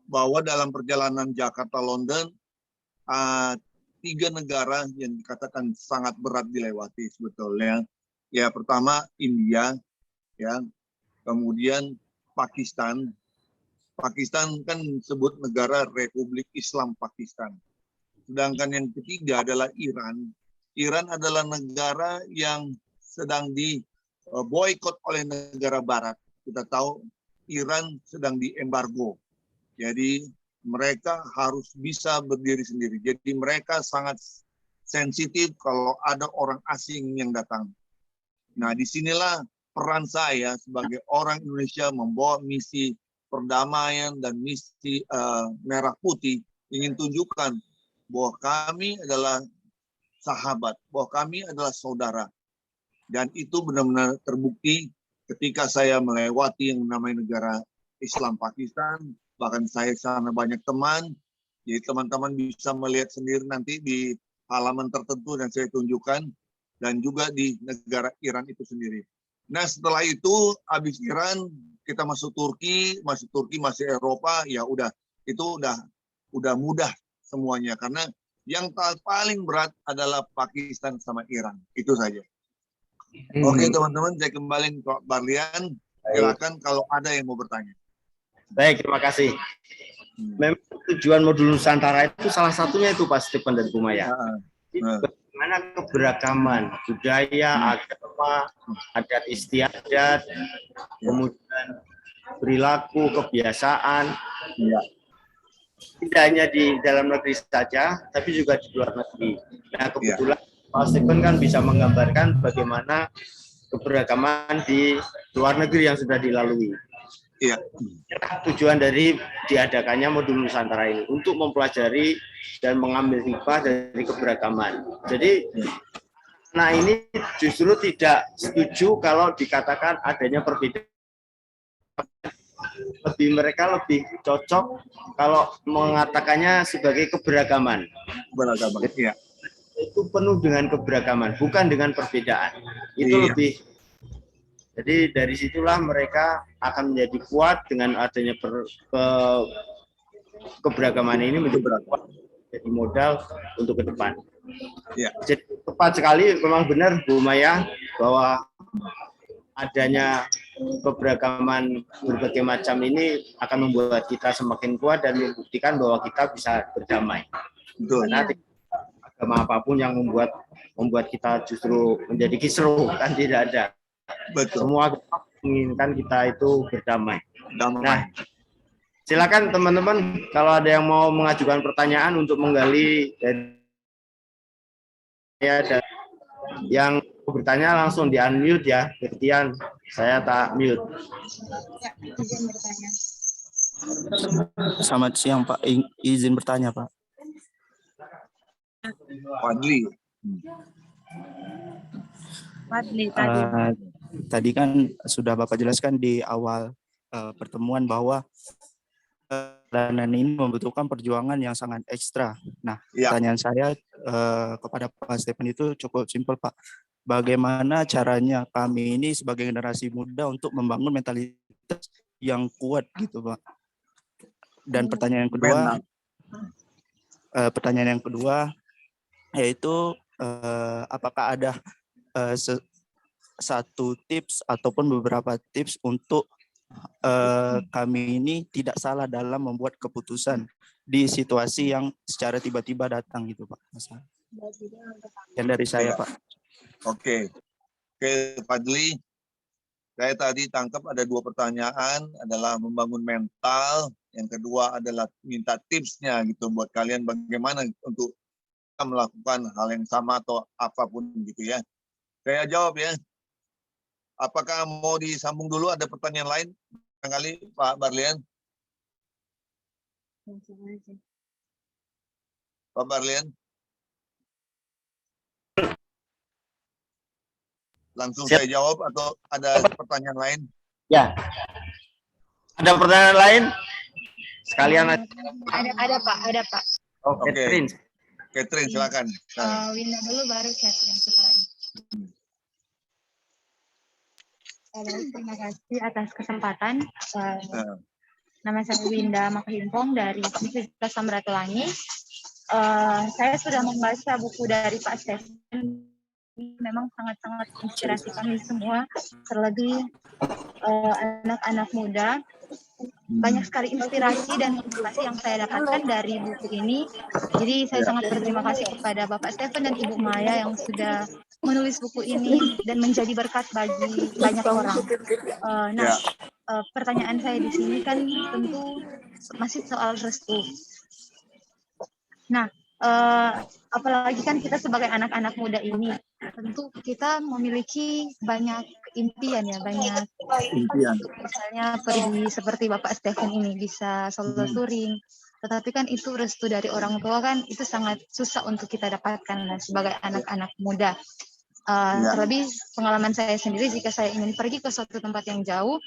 bahwa dalam perjalanan Jakarta-London, 3 negara yang dikatakan sangat berat dilewati sebetulnya. Ya, pertama India, ya, kemudian Pakistan. Pakistan kan sebut negara Republik Islam Pakistan. Sedangkan yang ketiga adalah Iran. Iran adalah negara yang sedang diboikot oleh negara Barat. Kita tahu Iran sedang diembargo. Jadi mereka harus bisa berdiri sendiri. Jadi mereka sangat sensitif kalau ada orang asing yang datang. Nah, disinilah peran saya sebagai orang Indonesia membawa misi perdamaian dan misi Merah Putih, ingin tunjukkan bahwa kami adalah sahabat, bahwa kami adalah saudara. Dan itu benar-benar terbukti ketika saya melewati yang namanya negara Islam Pakistan, bahkan saya sana banyak teman, jadi teman-teman bisa melihat sendiri nanti di halaman tertentu dan saya tunjukkan, dan juga di negara Iran itu sendiri. Nah, setelah itu habis Iran kita masuk Turki masih Eropa, ya udah itu udah mudah semuanya karena yang paling berat adalah Pakistan sama Iran. Itu saja. Oke teman-teman, saya kembali ke Pak Barlian. Silakan kalau ada yang mau bertanya. Baik, terima kasih. Memang tujuan modul Nusantara itu salah satunya itu Pak Stephen dan Bu Maya. Bagaimana keberagaman budaya, agama, adat istiadat, kemudian perilaku, kebiasaan, tidak hanya di dalam negeri saja, tapi juga di luar negeri. Nah, kebetulan Pak Stephen kan bisa menggambarkan bagaimana keberagaman di luar negeri yang sudah dilalui. Iya. Tujuan dari diadakannya modul Nusantara ini untuk mempelajari dan mengambil hikmah dari keberagaman. Jadi, nah ini justru tidak setuju kalau dikatakan adanya perbedaan. Mereka lebih cocok kalau mengatakannya sebagai keberagaman. Keberagaman, ya. Itu penuh dengan keberagaman, bukan dengan perbedaan. Itu lebih. Jadi dari situlah mereka akan menjadi kuat dengan adanya keberagaman ini menjadi kuat, jadi modal untuk ke depan. Ya. Jadi tepat sekali, memang benar Bu Maya bahwa adanya keberagaman berbagai macam ini akan membuat kita semakin kuat dan membuktikan bahwa kita bisa berdamai. Betul. Karena agama apapun yang membuat kita justru menjadi kisruh kan tidak ada. Betul. Semua menginginkan kita itu berdamai. Damai. Nah, silakan teman-teman kalau ada yang mau mengajukan pertanyaan untuk menggali dari dan yang bertanya langsung di unmute ya. Gantian saya tak mute. Selamat siang Pak, izin bertanya Pak. Fadli. Tadi kan sudah Bapak jelaskan di awal pertemuan bahwa perjalanan ini membutuhkan perjuangan yang sangat ekstra. Nah, pertanyaan saya kepada Pak Stephen itu cukup simpel Pak. Bagaimana caranya kami ini sebagai generasi muda untuk membangun mentalitas yang kuat gitu Pak. Dan pertanyaan yang kedua yaitu apakah ada satu tips ataupun beberapa tips untuk kami ini tidak salah dalam membuat keputusan di situasi yang secara tiba-tiba datang gitu Pak. Yang dari saya Pak. Oke, Fadli. Saya tadi tangkap ada 2 pertanyaan, adalah membangun mental, yang kedua adalah minta tipsnya gitu buat kalian bagaimana untuk melakukan hal yang sama atau apapun gitu ya. Saya jawab ya. Apakah mau disambung dulu, ada pertanyaan lain? Barangkali Pak Barlian. Pak Barlian. Langsung Siap. saya jawab atau ada pertanyaan lain? Ya. Ada pertanyaan lain? Sekalian Ada Pak. Oh, Catherine. Catherine, silakan. Winda dulu baru Catherine setelahnya. Terima kasih atas kesempatan. Nama saya Winda Makahimpong dari Universitas Samratulangi. Saya sudah membaca buku dari Pak Stefan. Memang sangat-sangat inspirasi kami semua, terlebih anak-anak muda. Banyak sekali inspirasi dan motivasi yang saya dapatkan dari buku ini. Jadi saya sangat berterima kasih kepada Bapak Stefan dan Ibu Maya yang sudah menulis buku ini dan menjadi berkat bagi banyak orang. Pertanyaan saya di sini kan tentu masih soal restu. Nah, apalagi kan kita sebagai anak-anak muda ini, tentu kita memiliki banyak impian ya, banyak impian. Misalnya pergi seperti Bapak Stefan ini bisa solo touring, tetapi kan itu restu dari orang tua kan itu sangat susah untuk kita dapatkan sebagai anak-anak muda. Terlebih pengalaman saya sendiri, jika saya ingin pergi ke suatu tempat yang jauh,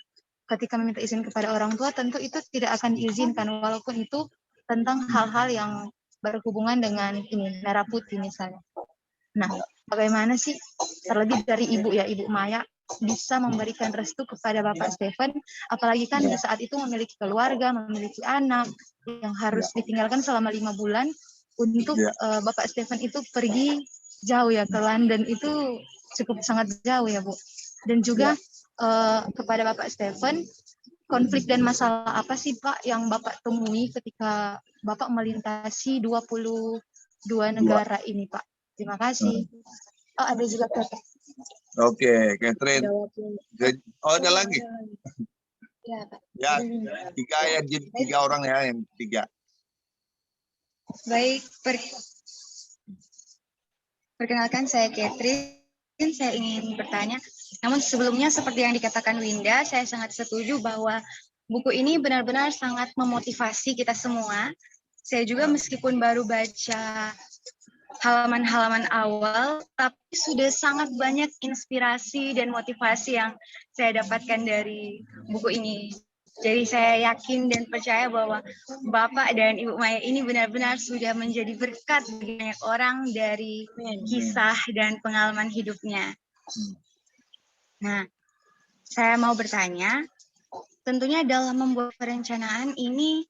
ketika meminta izin kepada orang tua, tentu itu tidak akan diizinkan, walaupun itu tentang hal-hal yang berhubungan dengan ini merah putih misalnya. Nah, bagaimana sih terlebih dari Ibu Maya bisa memberikan restu kepada Bapak Stefan, apalagi kan di saat itu memiliki keluarga, memiliki anak yang harus ditinggalkan selama 5 bulan untuk Bapak Stefan itu pergi jauh ya ke London, itu cukup sangat jauh ya Bu. Dan juga kepada Bapak Stefan, konflik dan masalah apa sih Pak yang Bapak temui ketika Bapak melintasi 22 negara ini Pak? Terima kasih. Oh, ada juga Catherine. Oke, Catherine. Oh, ada lagi? Ya, Pak. Ya, tiga orang ya, yang tiga. Baik, perkenalkan saya Catherine. Saya ingin bertanya, namun sebelumnya seperti yang dikatakan Winda, saya sangat setuju bahwa buku ini benar-benar sangat memotivasi kita semua. Saya juga meskipun baru baca halaman-halaman awal, tapi sudah sangat banyak inspirasi dan motivasi yang saya dapatkan dari buku ini. Jadi saya yakin dan percaya bahwa Bapak dan Ibu Maya ini benar-benar sudah menjadi berkat bagi banyak orang dari kisah dan pengalaman hidupnya. Nah, saya mau bertanya, tentunya dalam membuat perencanaan ini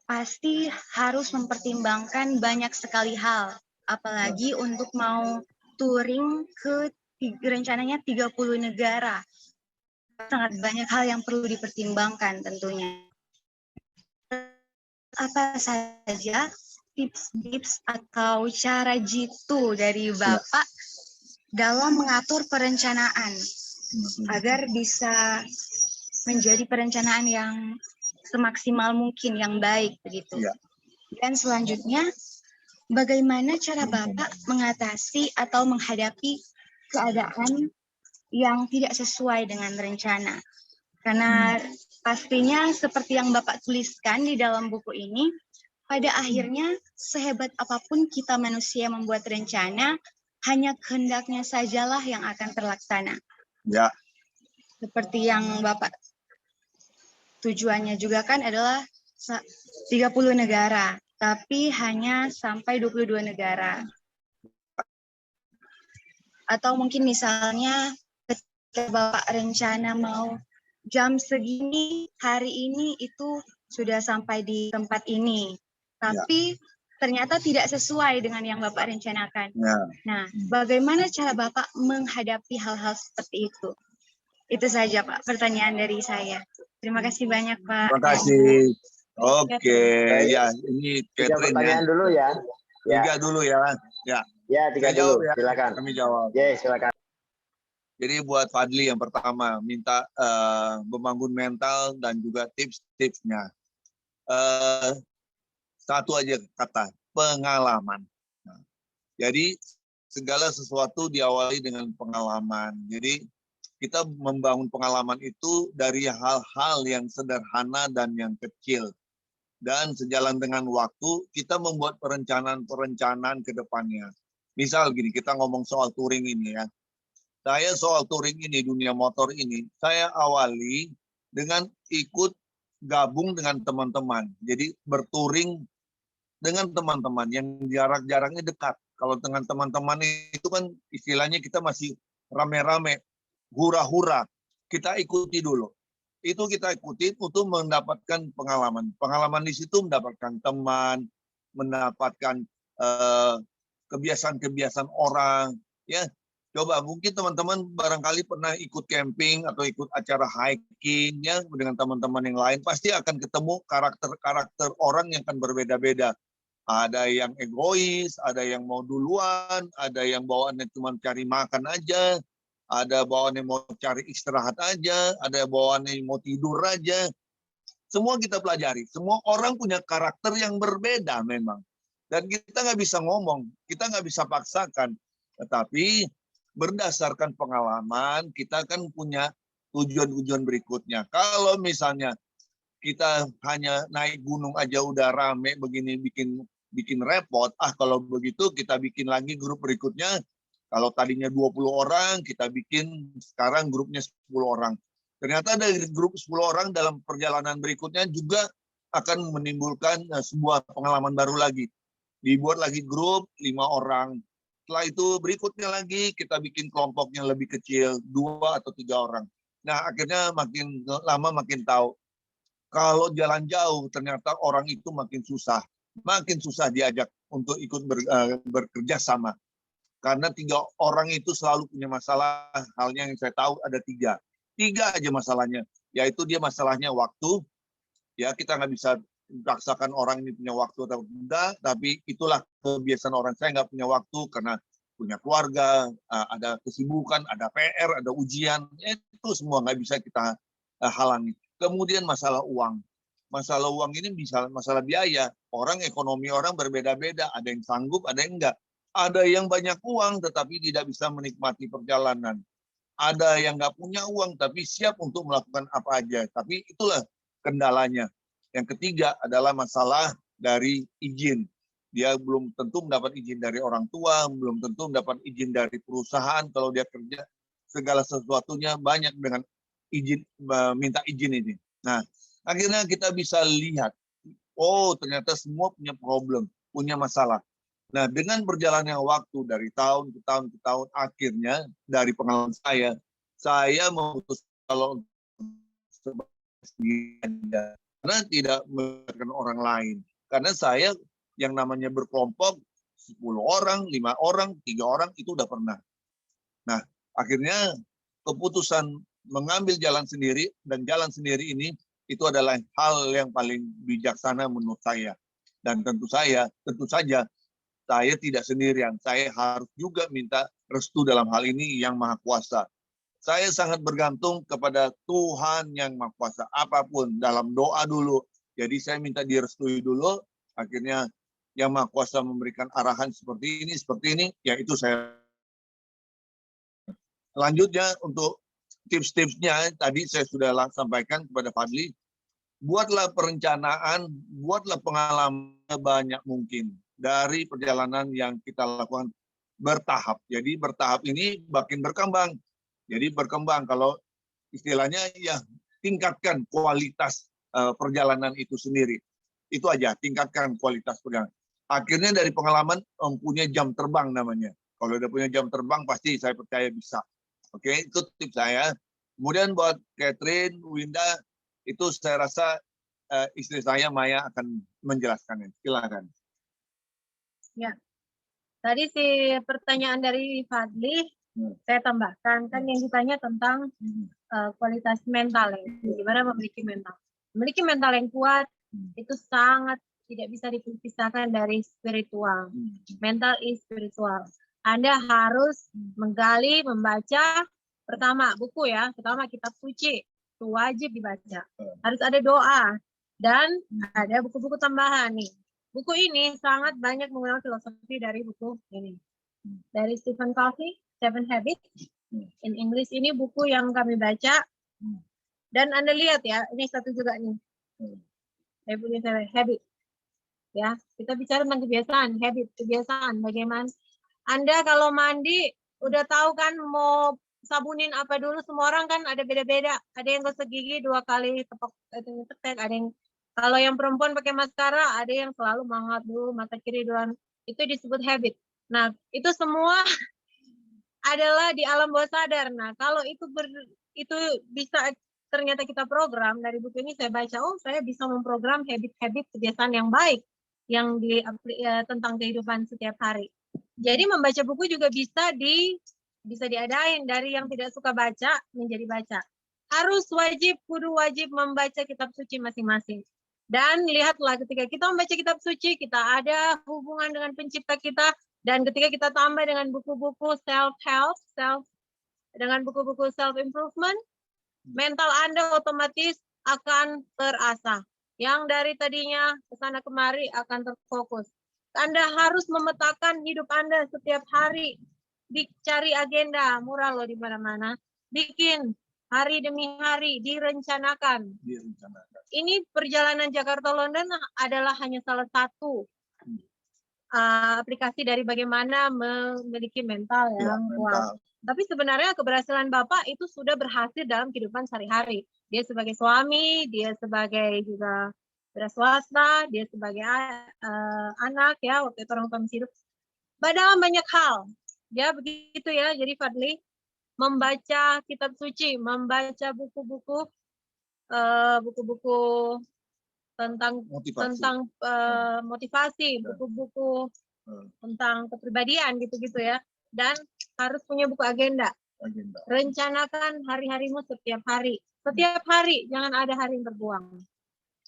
pasti harus mempertimbangkan banyak sekali hal, apalagi untuk mau touring ke rencananya 30 negara. Sangat banyak hal yang perlu dipertimbangkan tentunya. Apa saja tips-tips atau cara jitu dari Bapak dalam mengatur perencanaan agar bisa menjadi perencanaan yang semaksimal mungkin, yang baik begitu. Dan selanjutnya, bagaimana cara Bapak mengatasi atau menghadapi keadaan yang tidak sesuai dengan rencana? Karena pastinya seperti yang Bapak tuliskan di dalam buku ini, pada akhirnya sehebat apapun kita manusia membuat rencana, hanya kehendaknya sajalah yang akan terlaksana. Ya. Seperti yang Bapak tujuannya juga kan adalah 30 negara, tapi hanya sampai 22 negara. Atau mungkin misalnya ketika Bapak rencana mau jam segini, hari ini itu sudah sampai di tempat ini. Tapi ternyata tidak sesuai dengan yang Bapak rencanakan. Nah, bagaimana cara Bapak menghadapi hal-hal seperti itu? Itu saja Pak, pertanyaan dari saya. Terima kasih banyak Pak. Terima kasih. Oke, ya ini Catherine pertanyaan dulu ya. Tiga dulu ya. Ya, tiga dulu. Ya. Silakan. Kami jawab. Silakan. Jadi buat Fadli yang pertama, minta membangun mental dan juga tips-tipsnya. Satu aja kata, pengalaman. Nah, jadi segala sesuatu diawali dengan pengalaman. Jadi kita membangun pengalaman itu dari hal-hal yang sederhana dan yang kecil. Dan sejalan dengan waktu, kita membuat perencanaan-perencanaan ke depannya. Misal gini, kita ngomong soal touring ini ya. Saya soal touring ini, dunia motor ini, saya awali dengan ikut gabung dengan teman-teman. Jadi bertouring dengan teman-teman yang jarak-jaraknya dekat. Kalau dengan teman-teman itu kan istilahnya kita masih rame-rame, hura-hura. Kita ikuti dulu. Itu kita ikuti untuk mendapatkan pengalaman. Pengalaman di situ mendapatkan teman, mendapatkan kebiasaan-kebiasaan orang. Ya, coba mungkin teman-teman barangkali pernah ikut camping atau ikut acara hiking ya dengan teman-teman yang lain. Pasti akan ketemu karakter-karakter orang yang akan berbeda-beda. Ada yang egois, ada yang mau duluan, ada yang bawaannya cuma cari makan aja. Ada bawaan yang mau cari istirahat aja, ada bawaan yang mau tidur aja. Semua kita pelajari. Semua orang punya karakter yang berbeda memang. Dan kita nggak bisa ngomong, kita nggak bisa paksakan. Tetapi berdasarkan pengalaman, kita kan punya tujuan-tujuan berikutnya. Kalau misalnya kita hanya naik gunung aja udah rame begini bikin repot. Kalau begitu kita bikin lagi grup berikutnya. Kalau tadinya 20 orang, kita bikin sekarang grupnya 10 orang. Ternyata dari grup 10 orang dalam perjalanan berikutnya juga akan menimbulkan sebuah pengalaman baru lagi. Dibuat lagi grup 5 orang. Setelah itu berikutnya lagi kita bikin kelompoknya lebih kecil, 2 atau 3 orang. Nah akhirnya makin lama makin tahu. Kalau jalan jauh ternyata orang itu makin susah diajak untuk ikut bekerja sama. Karena 3 orang itu selalu punya masalah, halnya yang saya tahu ada 3. 3 aja masalahnya, yaitu dia masalahnya waktu. Ya kita nggak bisa paksakan orang ini punya waktu atau tidak, tapi itulah kebiasaan orang. Saya nggak punya waktu karena punya keluarga, ada kesibukan, ada PR, ada ujian, itu semua nggak bisa kita halangi. Kemudian masalah uang. Masalah uang ini bisa masalah biaya. Orang ekonomi orang berbeda-beda, ada yang sanggup, ada yang enggak. Ada yang banyak uang tetapi tidak bisa menikmati perjalanan. Ada yang nggak punya uang tapi siap untuk melakukan apa aja. Tapi itulah kendalanya. Yang ketiga adalah masalah dari izin. Dia belum tentu mendapat izin dari orang tua, belum tentu mendapat izin dari perusahaan kalau dia kerja. Segala sesuatunya banyak dengan izin, minta izin ini. Nah, akhirnya kita bisa lihat, oh ternyata semua punya problem, punya masalah. Nah, dengan berjalannya waktu dari tahun ke tahun, akhirnya dari pengalaman saya memutuskan kalau sendiri karena tidak melibatkan orang lain. Karena saya yang namanya berkelompok 10 orang, 5 orang, 3 orang itu udah pernah. Nah, akhirnya keputusan mengambil jalan sendiri dan jalan sendiri ini itu adalah hal yang paling bijaksana menurut saya. Dan tentu saja saya tidak sendirian. Saya harus juga minta restu dalam hal ini yang Maha Kuasa. Saya sangat bergantung kepada Tuhan yang Maha Kuasa. Apapun, dalam doa dulu. Jadi saya minta direstui dulu. Akhirnya yang Maha Kuasa memberikan arahan seperti ini, ya itu saya. Selanjutnya untuk tips-tipsnya, tadi saya sudah sampaikan kepada Fadli. Buatlah perencanaan, buatlah pengalaman banyak mungkin. Dari perjalanan yang kita lakukan bertahap. Jadi bertahap ini makin berkembang. Jadi berkembang kalau istilahnya ya tingkatkan kualitas perjalanan itu sendiri. Itu aja, tingkatkan kualitas perjalanan. Akhirnya dari pengalaman mempunyai jam terbang namanya. Kalau udah punya jam terbang pasti saya percaya bisa. Oke, itu tips saya. Kemudian buat Catherine, Winda, itu saya rasa istri saya Maya akan menjelaskannya. Silakan. Ya, tadi pertanyaan dari Fadli, saya tambahkan, kan yang ditanya tentang kualitas mental, ya. Gimana memiliki mental. Memiliki mental yang kuat, itu sangat tidak bisa dipisahkan dari spiritual. Mental is spiritual. Anda harus menggali, membaca, pertama buku ya, pertama kitab suci, itu wajib dibaca. Harus ada doa, dan ada buku-buku tambahan nih. Buku ini sangat banyak menggunakan filosofi dari buku ini. Dari Stephen Covey, 7 Habits. In English ini buku yang kami baca. Dan Anda lihat ya, ini satu juga nih. habit. Ya, kita bicara tentang kebiasaan, habit, kebiasaan. Bagaimana Anda kalau mandi udah tahu kan mau sabunin apa dulu? Semua orang kan ada beda-beda. Ada yang gosok gigi 2 kali tetek, ada yang kalau yang perempuan pakai maskara, ada yang selalu mangap dulu mata kiri duluan. Itu disebut habit. Nah, itu semua adalah di alam bawah sadar. Nah, kalau itu bisa ternyata kita program dari buku ini saya baca, oh saya bisa memprogram habit-habit kebiasaan yang baik yang tentang kehidupan setiap hari. Jadi membaca buku juga bisa diadain dari yang tidak suka baca menjadi baca. Harus kudu wajib membaca kitab suci masing-masing. Dan lihatlah ketika kita membaca kitab suci, kita ada hubungan dengan pencipta kita, dan ketika kita tambah dengan buku-buku self-help, dengan buku-buku self-improvement, mental Anda otomatis akan terasah. Yang dari tadinya kesana kemari akan terfokus. Anda harus memetakan hidup Anda setiap hari. Dicari agenda, murah loh di mana-mana. Bikin hari demi hari, direncanakan. Ini perjalanan Jakarta-London adalah hanya salah satu aplikasi dari bagaimana memiliki mental yang kuat. Tapi sebenarnya keberhasilan Bapak itu sudah berhasil dalam kehidupan sehari-hari. Dia sebagai suami, dia sebagai juga swasta, dia sebagai anak ya, waktu itu orang tua masih hidup. Dalam banyak hal. Ya begitu ya, jadi Fadli membaca kitab suci, membaca buku-buku tentang motivasi, buku-buku tentang kepribadian gitu-gitu ya. Dan harus punya buku agenda. Rencanakan hari-harimu setiap hari. Setiap hari, jangan ada hari yang terbuang.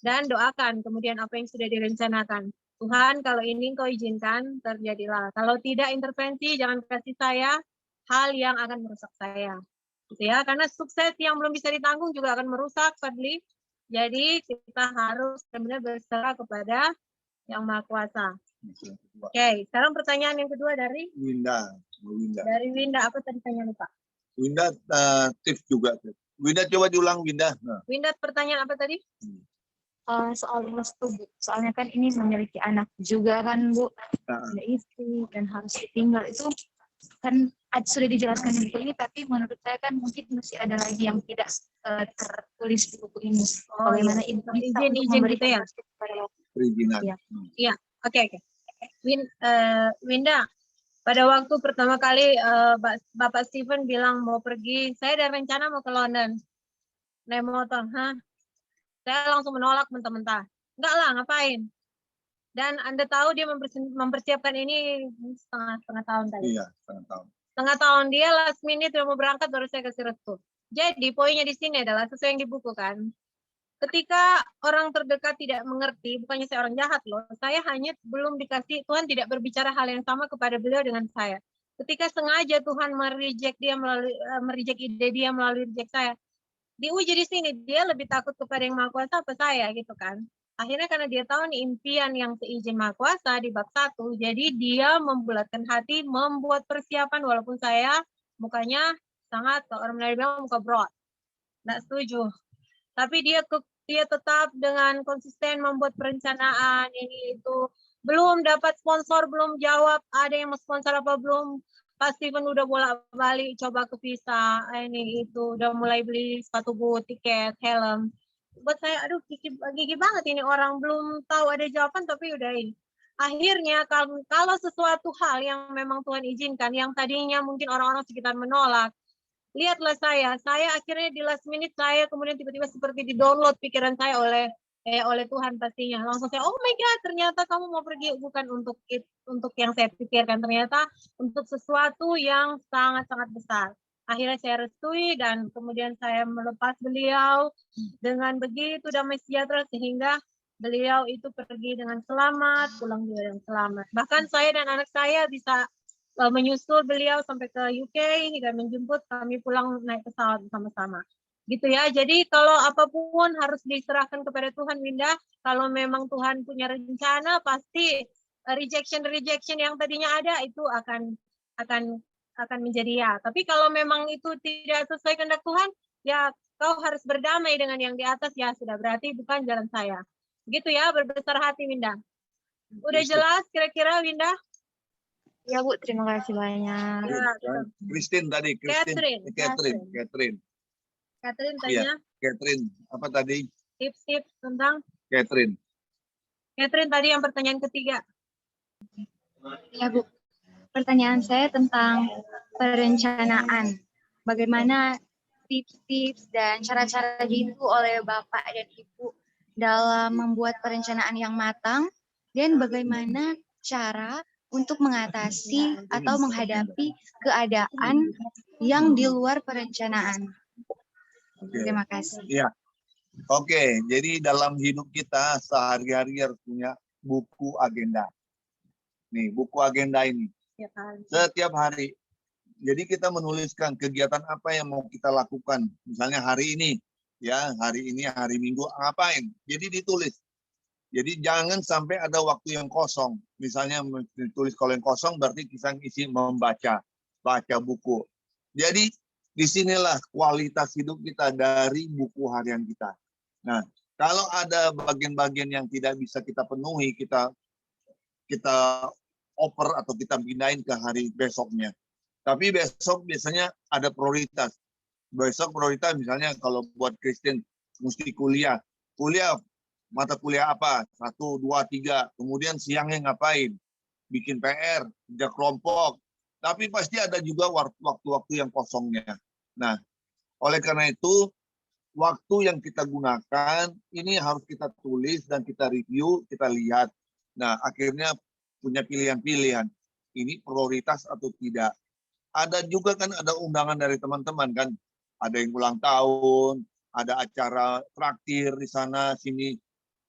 Dan doakan kemudian apa yang sudah direncanakan. Tuhan, kalau ini Engkau izinkan, terjadilah. Kalau tidak intervensi, jangan kasih saya hal yang akan merusak saya. Gitu ya, karena sukses yang belum bisa ditanggung juga akan merusak, Fadli. Jadi kita harus benar-benar berserah kepada Yang Maha Kuasa. Oke, sekarang pertanyaan yang kedua dari Winda. Dari Winda, apa tadi tanya lupa? Winda tips juga. Winda coba diulang Winda. Nah. Winda pertanyaan apa tadi? Soal restu, Bu. Soalnya kan ini memiliki anak juga kan, Bu. Ada istri dan harus ditinggal. Itu kan sudah dijelaskan di buku ini, tapi menurut saya kan mungkin masih ada lagi yang tidak tertulis di buku ini. Bagaimana izin gitu ya? Perizinan. Iya, oke. Winda, pada waktu pertama kali Bapak Stephen bilang mau pergi, saya ada rencana mau ke London. Naik motor, saya langsung menolak mentah-mentah. Enggak lah, ngapain? Dan Anda tahu dia mempersiapkan ini setengah tahun tadi. Iya, setengah tahun. Setengah tahun dia last minute udah mau berangkat baru saya kasih restu. Jadi poinnya di sini adalah sesuai yang di buku kan. Ketika orang terdekat tidak mengerti, bukannya saya orang jahat loh. Saya hanya belum dikasih, Tuhan tidak berbicara hal yang sama kepada beliau dengan saya. Ketika sengaja Tuhan mereject ide dia melalui reject saya. Diuji di sini, dia lebih takut kepada Yang Maha Kuasa apa saya gitu kan. Akhirnya karena dia tahu nih impian yang seizin Maha Kuasa di bab 1, jadi dia membulatkan hati, membuat persiapan walaupun saya mukanya sangat, kalau orang Melayu bilang muka broad. Nggak setuju. Tapi dia tetap dengan konsisten membuat perencanaan ini itu. Belum dapat sponsor, belum jawab ada yang mau sponsor apa belum. Pak Stephen udah bolak-balik coba ke visa, ini itu udah mulai beli sepatu boot, tiket, helm. Buat saya, aduh gigi banget ini orang belum tahu ada jawaban tapi udah ini. Akhirnya kalau sesuatu hal yang memang Tuhan izinkan, yang tadinya mungkin orang-orang sekitar menolak, lihatlah saya akhirnya di last minute saya kemudian tiba-tiba seperti di-download pikiran saya oleh Tuhan pastinya. Langsung saya, oh my God, ternyata kamu mau pergi bukan untuk yang saya pikirkan, ternyata untuk sesuatu yang sangat-sangat besar. Akhirnya saya restui dan kemudian saya melepas beliau dengan begitu damai sejahtera sehingga beliau itu pergi dengan selamat, pulang juga dengan selamat. Bahkan saya dan anak saya bisa menyusul beliau sampai ke UK dan menjemput kami pulang naik pesawat bersama-sama. Gitu ya. Jadi kalau apapun harus diserahkan kepada Tuhan, Winda. Kalau memang Tuhan punya rencana, pasti rejection yang tadinya ada itu akan menjadi ya. Tapi kalau memang itu tidak sesuai kehendak Tuhan, ya kau harus berdamai dengan yang di atas, ya sudah berarti bukan jalan saya. Gitu ya, berbesar hati Winda. Udah jelas kira-kira Winda? Ya Bu, terima kasih banyak. Ya, Christine tadi, Catherine. Catherine Iya, tanya Catherine. Apa tadi? tips-tips tentang Catherine. Catherine tadi yang pertanyaan ketiga. Ya Bu, pertanyaan saya tentang perencanaan. Bagaimana tips-tips dan cara-cara gitu oleh Bapak dan Ibu dalam membuat perencanaan yang matang, dan bagaimana cara untuk mengatasi atau menghadapi keadaan yang di luar perencanaan. Terima kasih. Ya, oke. Jadi dalam hidup kita sehari-hari harus punya buku agenda. Nih, buku agenda ini. Setiap hari. Jadi kita menuliskan kegiatan apa yang mau kita lakukan. Misalnya hari ini, ya hari ini hari Minggu ngapain. Jadi ditulis. Jadi jangan sampai ada waktu yang kosong. Misalnya ditulis kalau yang kosong berarti kita isi membaca, baca buku. Jadi disinilah kualitas hidup kita dari buku harian kita. Nah, kalau ada bagian-bagian yang tidak bisa kita penuhi, kita oper atau kita pindahin ke hari besoknya. Tapi besok biasanya ada prioritas. Besok prioritas misalnya kalau buat Kristen mesti kuliah. Mata kuliah apa? 1, 2, 3. Kemudian siangnya ngapain? Bikin PR, kerja kelompok. Tapi pasti ada juga waktu-waktu yang kosongnya. Nah, oleh karena itu, waktu yang kita gunakan, ini harus kita tulis dan kita review, kita lihat. Nah, akhirnya punya pilihan-pilihan. Ini prioritas atau tidak. Ada juga kan ada undangan dari teman-teman kan. Ada yang ulang tahun, ada acara traktir di sana, sini.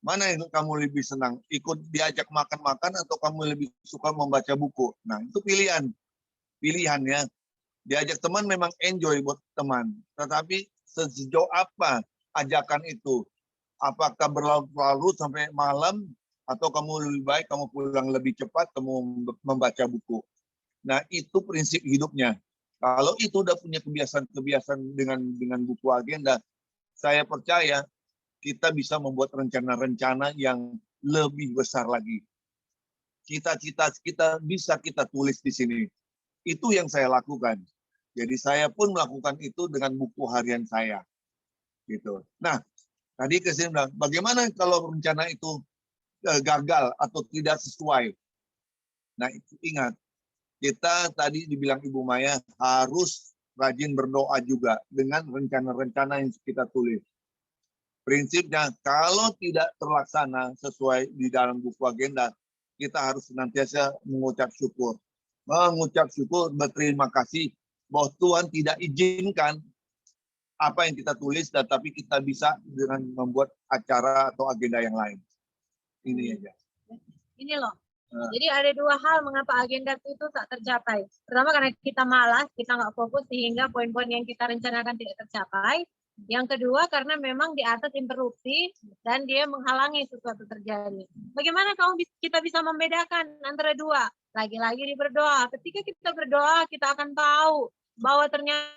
Mana yang kamu lebih senang? Ikut diajak makan-makan atau kamu lebih suka membaca buku? Nah, itu pilihan. Pilihannya. Diajak teman memang enjoy buat teman. Tetapi sejauh apa ajakan itu? Apakah berlarut-larut sampai malam? Atau kamu lebih baik kamu pulang lebih cepat, kamu membaca buku? Nah, itu prinsip hidupnya. Kalau itu udah punya kebiasaan dengan buku agenda, saya percaya kita bisa membuat rencana-rencana yang lebih besar lagi. Cita-cita kita bisa kita tulis di sini. Itu yang saya lakukan. Jadi saya pun melakukan itu dengan buku harian saya. Gitu. Nah, tadi kesini bilang, bagaimana kalau rencana itu gagal atau tidak sesuai? Nah, itu ingat. Kita tadi dibilang Ibu Maya harus rajin berdoa juga dengan rencana-rencana yang kita tulis. Prinsipnya kalau tidak terlaksana sesuai di dalam buku agenda, kita harus senantiasa mengucap syukur. Mengucap syukur, berterima kasih bahwa Tuhan tidak izinkan apa yang kita tulis, tetapi kita bisa dengan membuat acara atau agenda yang lain. Ini aja. Ini loh. Jadi ada dua hal mengapa agenda itu tak tercapai. Pertama karena kita malas, kita nggak fokus sehingga poin-poin yang kita rencanakan tidak tercapai. Yang kedua karena memang di atas interupsi dan dia menghalangi sesuatu terjadi. Bagaimana kita bisa membedakan antara dua? Lagi-lagi di berdoa. Ketika kita berdoa kita akan tahu bahwa ternyata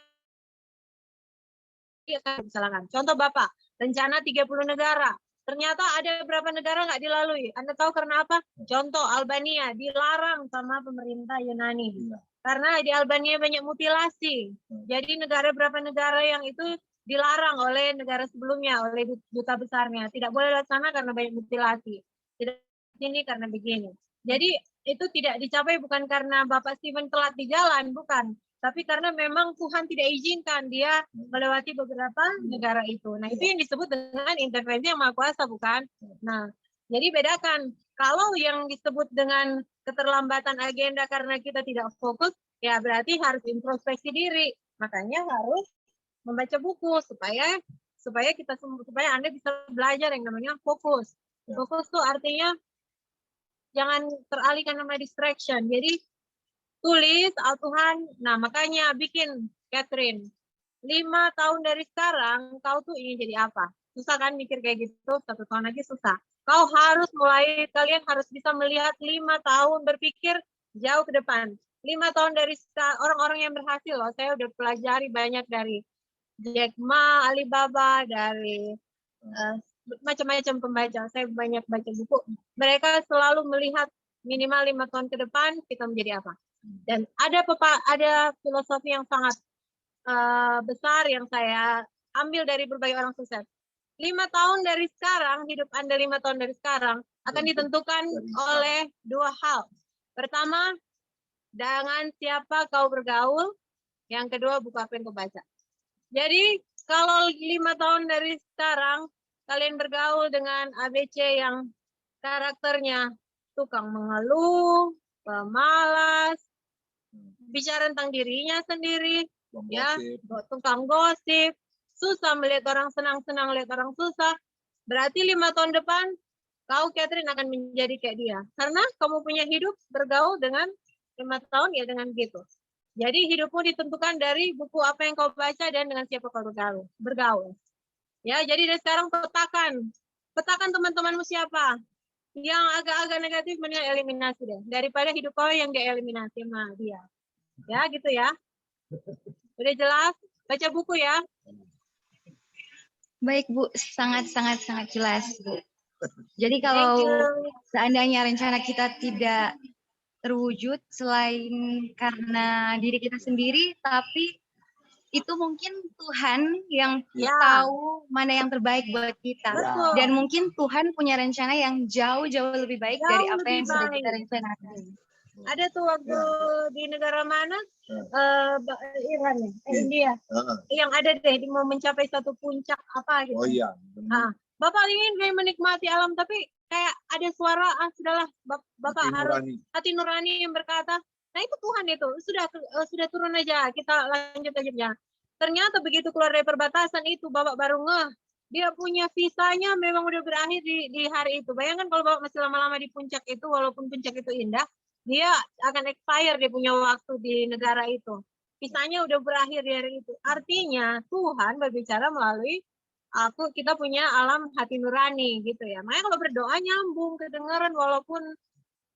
kesalahan. Contoh Bapak, rencana 30 negara. Ternyata ada beberapa negara nggak dilalui. Anda tahu karena apa? Contoh Albania dilarang sama pemerintah Yunani. Karena di Albania banyak mutilasi. Jadi beberapa negara yang itu dilarang oleh negara sebelumnya, oleh duta besarnya. Tidak boleh laksana karena banyak mutilasi. Tidak ini karena begini. Jadi itu tidak dicapai bukan karena Bapak Stephen telat di jalan, bukan. Tapi karena memang Tuhan tidak izinkan dia melewati beberapa negara itu. Nah, itu yang disebut dengan intervensi yang maha kuasa, bukan? Nah, jadi bedakan. Kalau yang disebut dengan keterlambatan agenda karena kita tidak fokus, ya berarti harus introspeksi diri. Makanya harus membaca buku supaya Anda bisa belajar yang namanya fokus. Fokus tuh artinya jangan teralihkan sama distraction. Jadi tulis, Tuhan, nah makanya bikin Catherine, 5 tahun dari sekarang, kau tuh ingin jadi apa? Susah kan mikir kayak gitu, 1 tahun lagi susah. Kalian harus bisa melihat 5 tahun berpikir jauh ke depan. 5 tahun dari orang-orang yang berhasil loh, saya udah pelajari banyak dari Jack Ma, Alibaba, dari macam-macam pembaca. Saya banyak baca buku. Mereka selalu melihat minimal 5 tahun ke depan kita menjadi apa. Dan ada filosofi yang sangat besar yang saya ambil dari berbagai orang sukses. 5 tahun dari sekarang, hidup Anda 5 tahun dari sekarang akan ditentukan oleh 2 hal. Pertama, dengan siapa kau bergaul. Yang kedua, buku apa yang kau baca. Jadi, kalau 5 tahun dari sekarang, kalian bergaul dengan ABC yang karakternya tukang mengeluh, pemalas, bicara tentang dirinya sendiri, ya, tukang gosip, susah melihat orang senang-senang, lihat orang susah. Berarti 5 tahun depan, kau Catherine akan menjadi kayak dia. Karena kamu punya hidup bergaul dengan 5 tahun ya dengan gitu. Jadi hidupmu ditentukan dari buku apa yang kau baca dan dengan siapa kau bergaul. Ya, jadi dari sekarang petakan teman-temanmu siapa. Yang agak-agak negatif mending eliminasi deh. Daripada hidup kau yang dieliminasi sama dia. Ya, gitu ya. Udah jelas? Baca buku ya. Baik Bu, sangat jelas Bu. Jadi kalau seandainya rencana kita tidak terwujud selain karena diri kita sendiri, tapi itu mungkin Tuhan yang tahu mana yang terbaik buat kita. Betul. Dan mungkin Tuhan punya rencana yang jauh lebih baik dari apa yang sudah kita rencanakan. Ada tuh waktu di negara mana? Iran ya? India. Yang ada deh mau mencapai satu puncak apa gitu. Oh iya. Nah, Bapak ingin kayak menikmati alam tapi kayak ada suara sudahlah Bapak harus hati nurani yang berkata, nah itu Tuhan itu sudah turun aja, kita lanjut aja ya. Ternyata begitu keluar dari perbatasan itu Bapak baru dia punya visanya memang udah berakhir di hari itu. Bayangkan kalau Bapak masih lama-lama di puncak itu, walaupun puncak itu indah, dia akan expire, dia punya waktu di negara itu. Visanya udah berakhir di hari itu. Artinya Tuhan berbicara melalui kita punya alam hati nurani gitu ya. Makanya kalau berdoa nyambung, kedengaran walaupun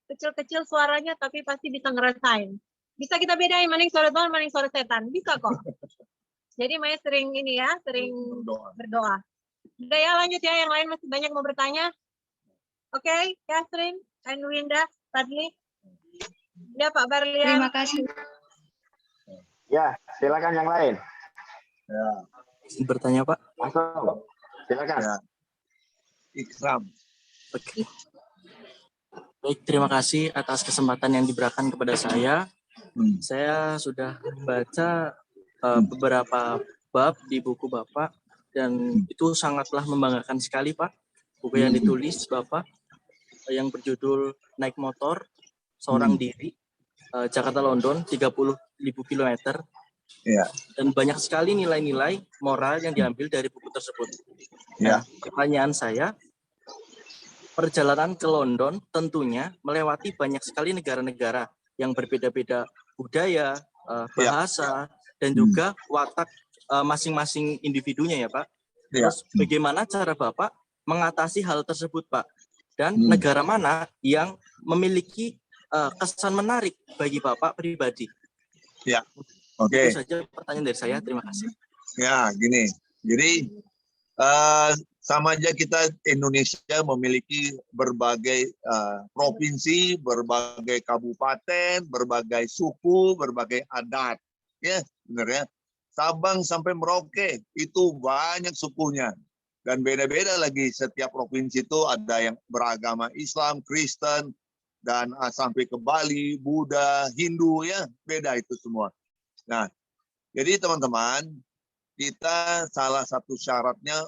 kecil-kecil suaranya tapi pasti bisa ngerasain. Bisa kita bedain mana yang suara Tuhan, mana yang suara setan. Bisa kok. Jadi Maya sering berdoa. Udah ya lanjut ya, yang lain masih banyak mau bertanya. Oke, Catherine, and Winda, Fadli. Ya Pak Barlian. Terima kasih. Ya, silakan yang lain. Ya. Bertanya Pak. Langsung. Silakan. Ya. Ikram. Oke. Baik, terima kasih atas kesempatan yang diberikan kepada saya. Saya sudah membaca beberapa bab di buku Bapak dan itu sangatlah membanggakan sekali Pak. Buku yang ditulis Bapak yang berjudul Naik Motor Seorang Diri, Jakarta London 30.000 kilometer. Ya. Dan banyak sekali nilai-nilai moral yang diambil dari buku tersebut. Ya. Pertanyaan saya, perjalanan ke London tentunya melewati banyak sekali negara-negara yang berbeda-beda budaya, bahasa, dan juga watak masing-masing individunya ya Pak. Terus bagaimana cara Bapak mengatasi hal tersebut Pak? Dan negara mana yang memiliki kesan menarik bagi Bapak pribadi? Ya, oke. Itu saja pertanyaan dari saya, terima kasih. Ya, gini. Jadi sama aja kita Indonesia memiliki berbagai provinsi, berbagai kabupaten, berbagai suku, berbagai adat. Ya, benar ya. Sabang sampai Merauke itu banyak sukunya. Dan beda-beda lagi setiap provinsi itu ada yang beragama Islam, Kristen, dan sampai ke Bali, Buddha, Hindu ya, beda itu semua. Nah, jadi teman-teman, kita salah satu syaratnya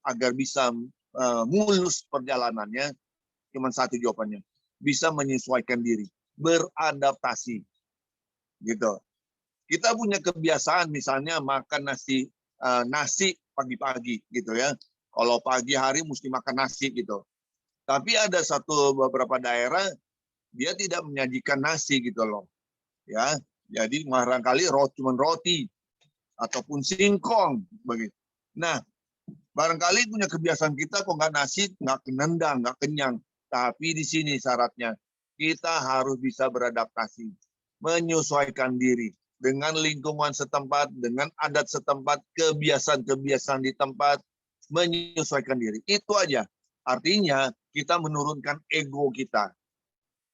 agar bisa mulus perjalanannya, cuma satu jawabannya, bisa menyesuaikan diri, beradaptasi, gitu. Kita punya kebiasaan misalnya makan nasi pagi-pagi, gitu ya. Kalau pagi hari mesti makan nasi gitu. Tapi ada beberapa daerah dia tidak menyajikan nasi gitu loh, ya. Jadi barangkali cuma roti ataupun singkong begitu. Nah, barangkali punya kebiasaan kita kok nggak nasi, nggak nendang, nggak kenyang. Tapi di sini syaratnya kita harus bisa beradaptasi, menyesuaikan diri dengan lingkungan setempat, dengan adat setempat, kebiasaan-kebiasaan di tempat, menyesuaikan diri. Itu aja. Artinya kita menurunkan ego kita.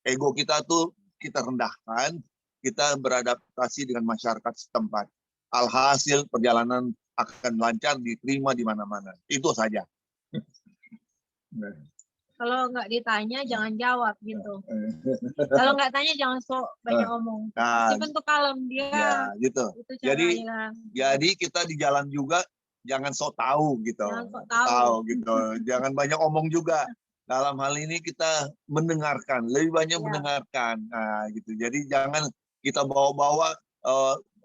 Ego kita tuh kita rendahkan, kita beradaptasi dengan masyarakat setempat. Alhasil perjalanan akan lancar, diterima di mana-mana. Itu saja. Kalau nggak ditanya jangan jawab gitu. Kalau nggak tanya jangan sok banyak ngomong. Nah, Meskipun tuh kalem dia. ya, gitu. Itu Jadi caranya. jadi kita di jalan juga jangan sok tahu gitu. Jangan sok tahu. Gitu. Jangan banyak omong juga. Dalam hal ini kita mendengarkan, lebih banyak mendengarkan. Nah, gitu. Jadi jangan kita bawa-bawa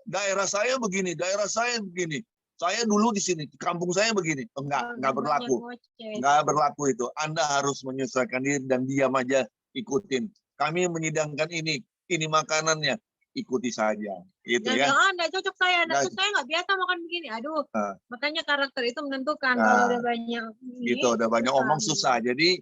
daerah saya begini, daerah saya begini. Saya dulu di sini, di kampung saya begini. Enggak berlaku. Enggak berlaku itu. Anda harus menyesuaikan diri dan diam aja ikutin. Kami menyidangkan ini makanannya, ikuti saja. Gitu Dan ya. jangan, enggak cocok saya nggak biasa makan begini. Aduh, makanya karakter itu menentukan. Kalau udah banyak gitu, udah banyak omong susah. Jadi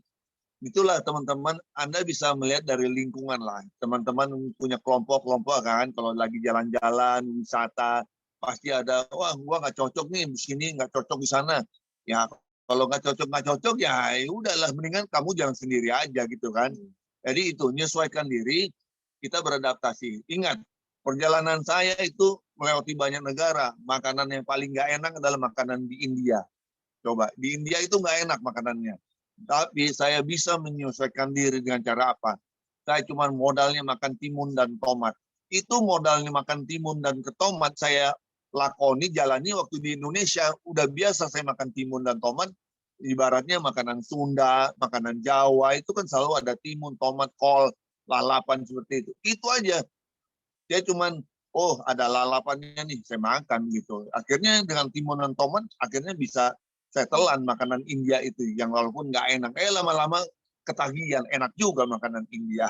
itulah teman-teman, Anda bisa melihat dari lingkungan lah. Teman-teman punya kelompok-kelompok kan, kalau lagi jalan-jalan, wisata, pasti ada, wah gua nggak cocok nih di sini, nggak cocok di sana. Ya kalau nggak cocok ya udahlah, mendingan kamu jangan sendiri aja gitu kan. Jadi itu menyesuaikan diri, kita beradaptasi. Ingat, perjalanan saya itu melewati banyak negara. Makanan yang paling nggak enak adalah makanan di India. Coba di India itu nggak enak makanannya. Tapi saya bisa menyesuaikan diri dengan cara apa? Saya cuma modalnya makan timun dan tomat. Itu modalnya makan timun dan tomat saya lakoni, jalani waktu di Indonesia. Udah biasa saya makan timun dan tomat. Ibaratnya makanan Sunda, makanan Jawa, itu kan selalu ada timun, tomat, kol, lalapan seperti itu. Itu aja. Dia cuman, oh ada lalapannya nih, saya makan gitu. Akhirnya dengan timun dan tomat, akhirnya bisa saya telan makanan India itu, yang walaupun nggak enak. Lama-lama ketagihan, enak juga makanan India.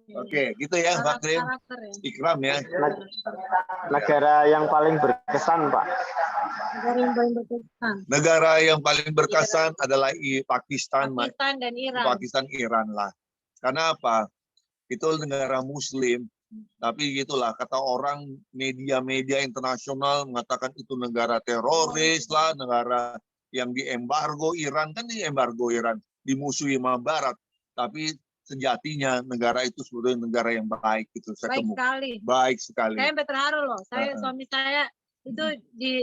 Oke, gitu ya Pak Krim. Ikram ya. Negara yang paling berkesan, Pak. Negara yang paling berkesan. Negara yang paling berkesan adalah Pakistan. Pakistan dan Iran. Pakistan, Iran lah. Karena apa? Itu negara Muslim. Tapi gitulah, kata orang, media-media internasional mengatakan itu negara teroris lah, negara yang diembargo. Iran kan diembargo, Iran dimusuhi sama Barat. Tapi sejatinya negara itu sebetulnya negara yang baik itu saya Baik sekali. Baik sekali. Saya terharu loh. Suami saya itu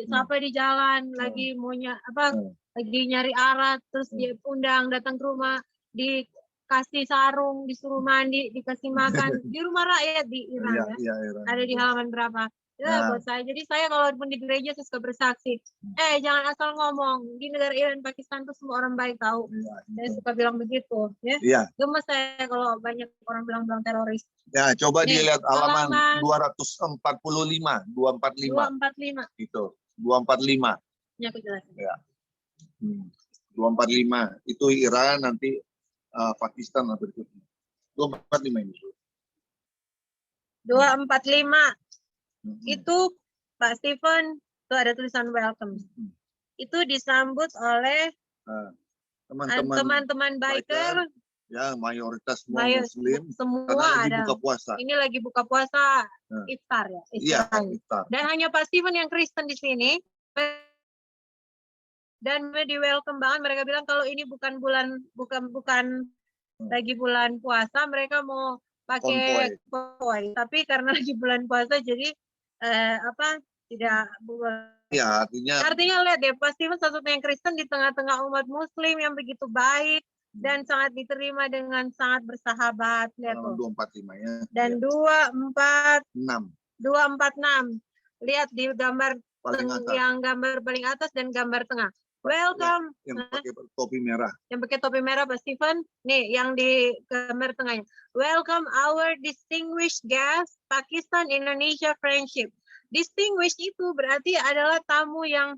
sampai di jalan lagi mau lagi nyari arat, terus dia undang datang ke rumah, dikasih sarung, disuruh mandi, dikasih makan di rumah rakyat di Iran Iran. Ada di halaman berapa? Buat saya. Jadi saya kalau pun di gereja saya suka bersaksi. Jangan asal ngomong. Di negara Iran, Pakistan tuh semua orang baik tahu. Saya suka bilang begitu. Gemes saya kalau banyak orang bilang teroris. Ya, coba dilihat halaman 245. Itu 245. Ya, aku jelasin. Ya. 245 itu Iran, nanti Pakistan lah berikutnya. 245 ini. 245 itu Pak Stephen tuh ada tulisan welcome. Itu disambut oleh teman-teman biker. Ya, mayoritas Muslim. Semua lagi ada. Buka puasa. Ini lagi buka puasa iftar ya. Iya, iftar. Dan hanya Pak Stephen yang Kristen di sini. Dan di welcome banget, mereka bilang kalau ini bukan lagi bulan puasa, mereka mau pakai konvoy. Tapi karena lagi bulan puasa jadi tidak ya, artinya lihat deh, pasti satu yang Kristen di tengah-tengah umat Muslim yang begitu baik dan sangat diterima dengan sangat bersahabat. Lihat tuh. 245 ya. Dan 246. Lihat di gambar gambar paling atas dan gambar tengah. Welcome. Yang pakai topi merah. Yang pakai topi merah Pak Stephen. Nih, yang di gambar tengahnya. Welcome our distinguished guest, Pakistan Indonesia Friendship. Distinguished itu berarti adalah tamu yang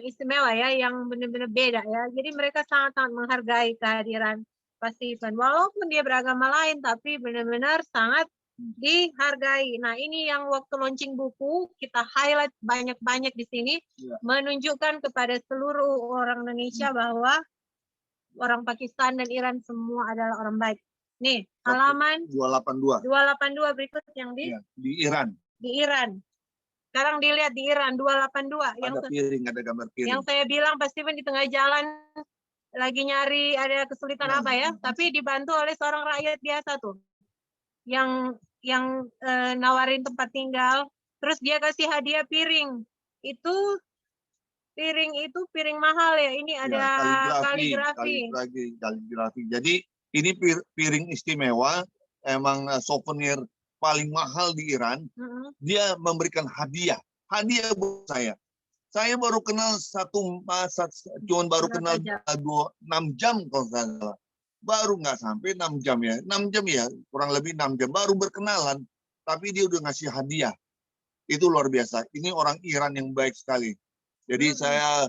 istimewa ya, yang benar-benar beda ya. Jadi mereka sangat-sangat menghargai kehadiran Pak Stephen. Walaupun dia beragama lain, tapi benar-benar sangat dihargai. Nah, ini yang waktu launching buku kita highlight banyak-banyak di sini, menunjukkan kepada seluruh orang Indonesia bahwa orang Pakistan dan Iran semua adalah orang baik. Nih, halaman 282 berikut yang di Iran. Di Iran. Sekarang dilihat di Iran 282 Ada piring, ada gambar piring. yang saya bilang Pak Steven di tengah jalan lagi nyari ada kesulitan apa ya, tapi dibantu oleh seorang rakyat biasa tuh yang nawarin tempat tinggal, terus dia kasih hadiah piring. Piring itu piring mahal ya. Ini ada kaligrafi. Jadi ini piring istimewa, emang souvenir paling mahal di Iran. Dia memberikan hadiah buat saya. Saya baru kenal baru kenal 6 jam kalau nggak salah. Baru nggak sampai 6 jam ya. 6 jam ya, kurang lebih 6 jam. Baru berkenalan, tapi dia udah ngasih hadiah. Itu luar biasa. Ini orang Iran yang baik sekali. Jadi saya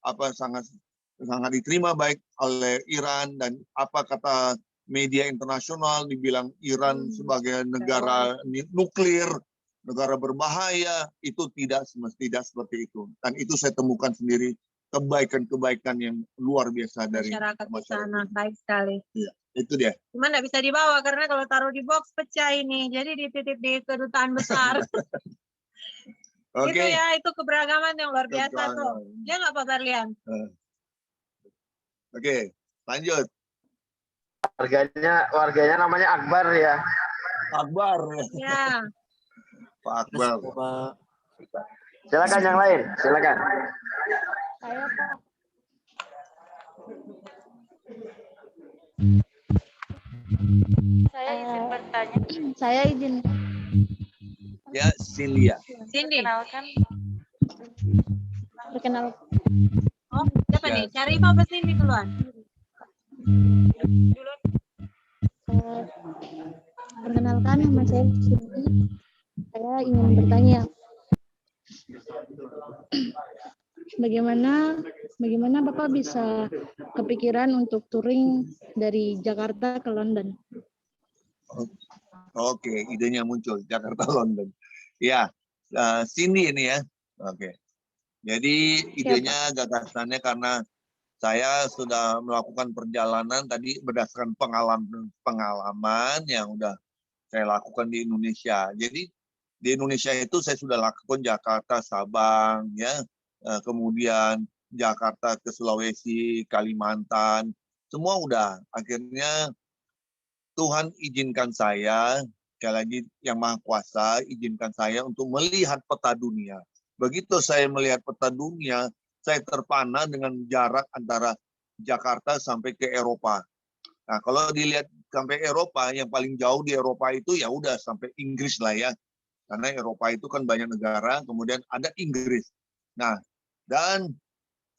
sangat diterima baik oleh Iran, dan apa kata media internasional dibilang Iran sebagai negara nuklir, negara berbahaya, itu tidak seperti itu. Dan itu saya temukan sendiri kebaikan-kebaikan yang luar biasa dari masyarakat di sana. Baik sekali. Iya, itu dia. Cuma nggak bisa dibawa karena kalau taruh di box pecah ini. Jadi dititip di kedutaan besar. Itu ya, itu keberagaman yang luar biasa tuh. Ya nggak Pak Barlian? Oke, lanjut. Warganya namanya Akbar ya. Akbar. Ya. Pak Akbar. Silakan yang lain, silakan. Saya Pak. Saya izin bertanya. Saya izin. Ya, Cynthia. Cindy. Perkenalkan. Oh, siapa nih? Cari apa Cindy duluan? Perkenalkan, nama saya Cindy. Saya ingin bertanya. Bagaimana Bapak bisa kepikiran untuk touring dari Jakarta ke London? Oke, idenya muncul Jakarta London. Ya, Cindy ini ya. Oke. Jadi idenya, gagasannya karena saya sudah melakukan perjalanan tadi berdasarkan pengalaman yang udah saya lakukan di Indonesia. Jadi di Indonesia itu saya sudah lakukan Jakarta, Sabang, ya, kemudian Jakarta ke Sulawesi, Kalimantan, semua udah. Akhirnya Tuhan izinkan saya, sekali lagi yang Maha Kuasa izinkan saya untuk melihat peta dunia. Begitu saya melihat peta dunia, saya terpana dengan jarak antara Jakarta sampai ke Eropa. Nah, kalau dilihat sampai Eropa, yang paling jauh di Eropa itu ya udah sampai Inggris lah ya. Karena Eropa itu kan banyak negara, kemudian ada Inggris. Nah, dan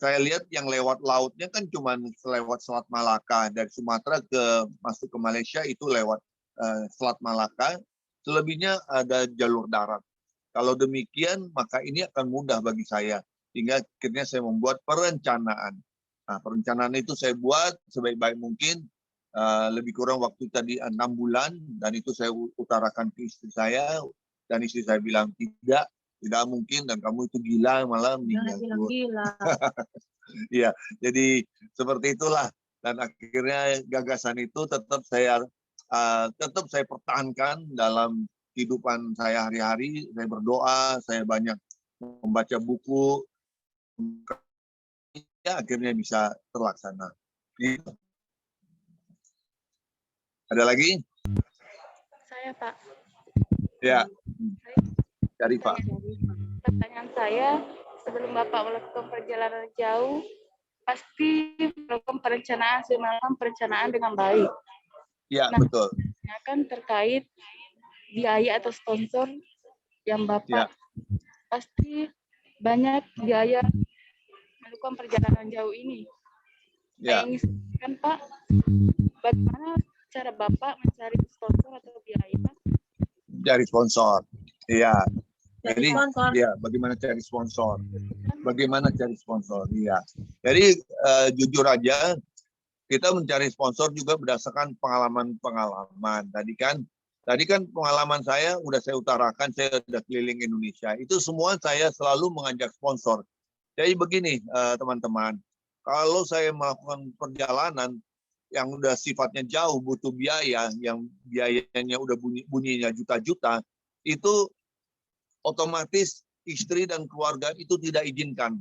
saya lihat yang lewat lautnya kan cuma lewat Selat Malaka. Dari Sumatera masuk ke Malaysia itu lewat Selat Malaka. Selebihnya ada jalur darat. Kalau demikian, maka ini akan mudah bagi saya. Hingga akhirnya saya membuat perencanaan. Nah, perencanaan itu saya buat sebaik-baik mungkin. Lebih kurang waktu tadi 6 bulan. Dan itu saya utarakan ke istri saya. Dan istri saya bilang, tidak mungkin. Dan kamu itu gila, malah meninggal. Gila. Iya, jadi seperti itulah. Dan akhirnya gagasan itu tetap saya pertahankan dalam kehidupan saya hari-hari. Saya berdoa, saya banyak membaca buku, ya akhirnya bisa terlaksana. Gitu. Ada lagi? Saya Pak. Ya, dari Pak. Pertanyaan saya, sebelum Bapak melakukan perjalanan jauh, pasti melakukan perencanaan dengan baik. Ya, betul. Kan terkait biaya atau sponsor yang Bapak pasti banyak biaya melakukan perjalanan jauh ini. Saya ingin sampaikan Pak, bagaimana cara Bapak mencari sponsor atau biaya? Cari sponsor, iya. Jadi, ya, bagaimana cari sponsor? Bagaimana cari sponsor? Iya. Jadi jujur aja, kita mencari sponsor juga berdasarkan pengalaman-pengalaman. Tadi kan pengalaman saya udah saya utarakan, saya udah keliling Indonesia. Itu semua saya selalu mengajak sponsor. Jadi begini teman-teman, kalau saya melakukan perjalanan yang udah sifatnya jauh, butuh biaya, yang biayanya udah bunyinya juta-juta, itu otomatis istri dan keluarga itu tidak izinkan.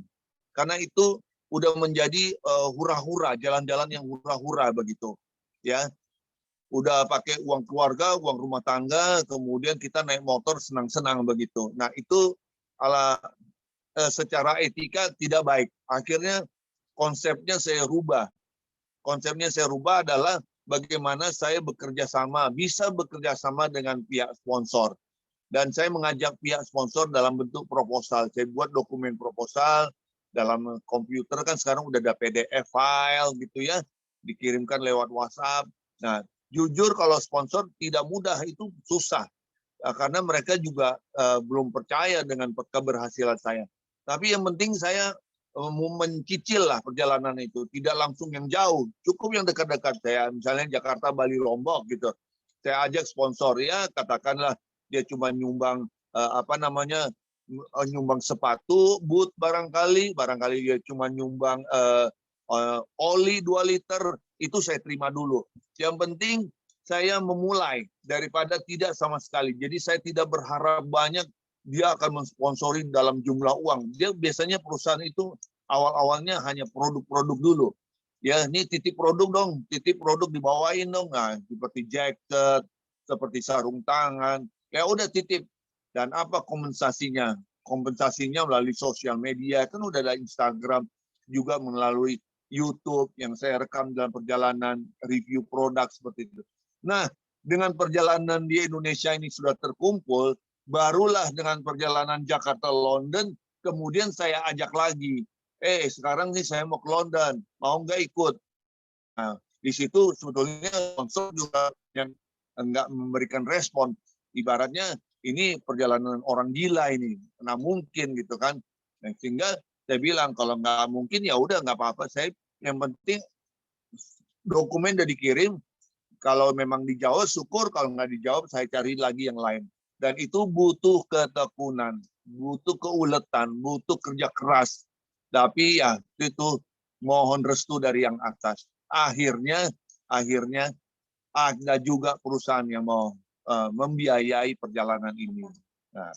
Karena itu udah menjadi hura-hura, jalan-jalan yang hura-hura begitu. Ya, udah pakai uang keluarga, uang rumah tangga, kemudian kita naik motor senang-senang begitu. Nah, itu secara etika tidak baik. Akhirnya konsepnya saya rubah. Konsepnya saya rubah adalah bagaimana saya bekerja sama, bisa bekerja sama dengan pihak sponsor. Dan saya mengajak pihak sponsor dalam bentuk proposal. Saya buat dokumen proposal dalam komputer, kan sekarang udah ada PDF file gitu ya, dikirimkan lewat WhatsApp. Nah, jujur kalau sponsor tidak mudah, itu susah. Karena mereka juga belum percaya dengan keberhasilan saya. Tapi yang penting saya mencicil lah perjalanan itu, tidak langsung yang jauh, cukup yang dekat-dekat. Saya misalnya Jakarta, Bali, Lombok gitu. Saya ajak sponsor, ya katakanlah dia cuma nyumbang nyumbang sepatu, boot barangkali dia cuma nyumbang oli 2 liter, itu saya terima dulu. Yang penting saya memulai daripada tidak sama sekali. Jadi saya tidak berharap banyak dia akan mensponsori dalam jumlah uang. Dia biasanya perusahaan itu awal-awalnya hanya produk-produk dulu. Ya, ini titip produk dong, titip produk dibawain dong. Nah, seperti jaket, seperti sarung tangan. Ya udah titip. Dan apa kompensasinya? Kompensasinya melalui sosial media, kan udah ada Instagram, juga melalui YouTube yang saya rekam dalam perjalanan review produk seperti itu. Nah, dengan perjalanan di Indonesia ini sudah terkumpul, barulah dengan perjalanan Jakarta-London, kemudian saya ajak lagi. Sekarang nih saya mau ke London, mau nggak ikut? Nah, di situ sebetulnya sponsor juga yang enggak memberikan respon. Ibaratnya ini perjalanan orang gila ini, nah mungkin gitu kan. Nah, sehingga saya bilang kalau nggak mungkin ya udah nggak apa-apa. Saya yang penting dokumen udah dikirim. Kalau memang dijawab syukur, kalau nggak dijawab saya cari lagi yang lain. Dan itu butuh ketekunan, butuh keuletan, butuh kerja keras. Tapi ya itu mohon restu dari yang atas. Akhirnya ada juga perusahaan yang mau membiayai perjalanan ini. Nah,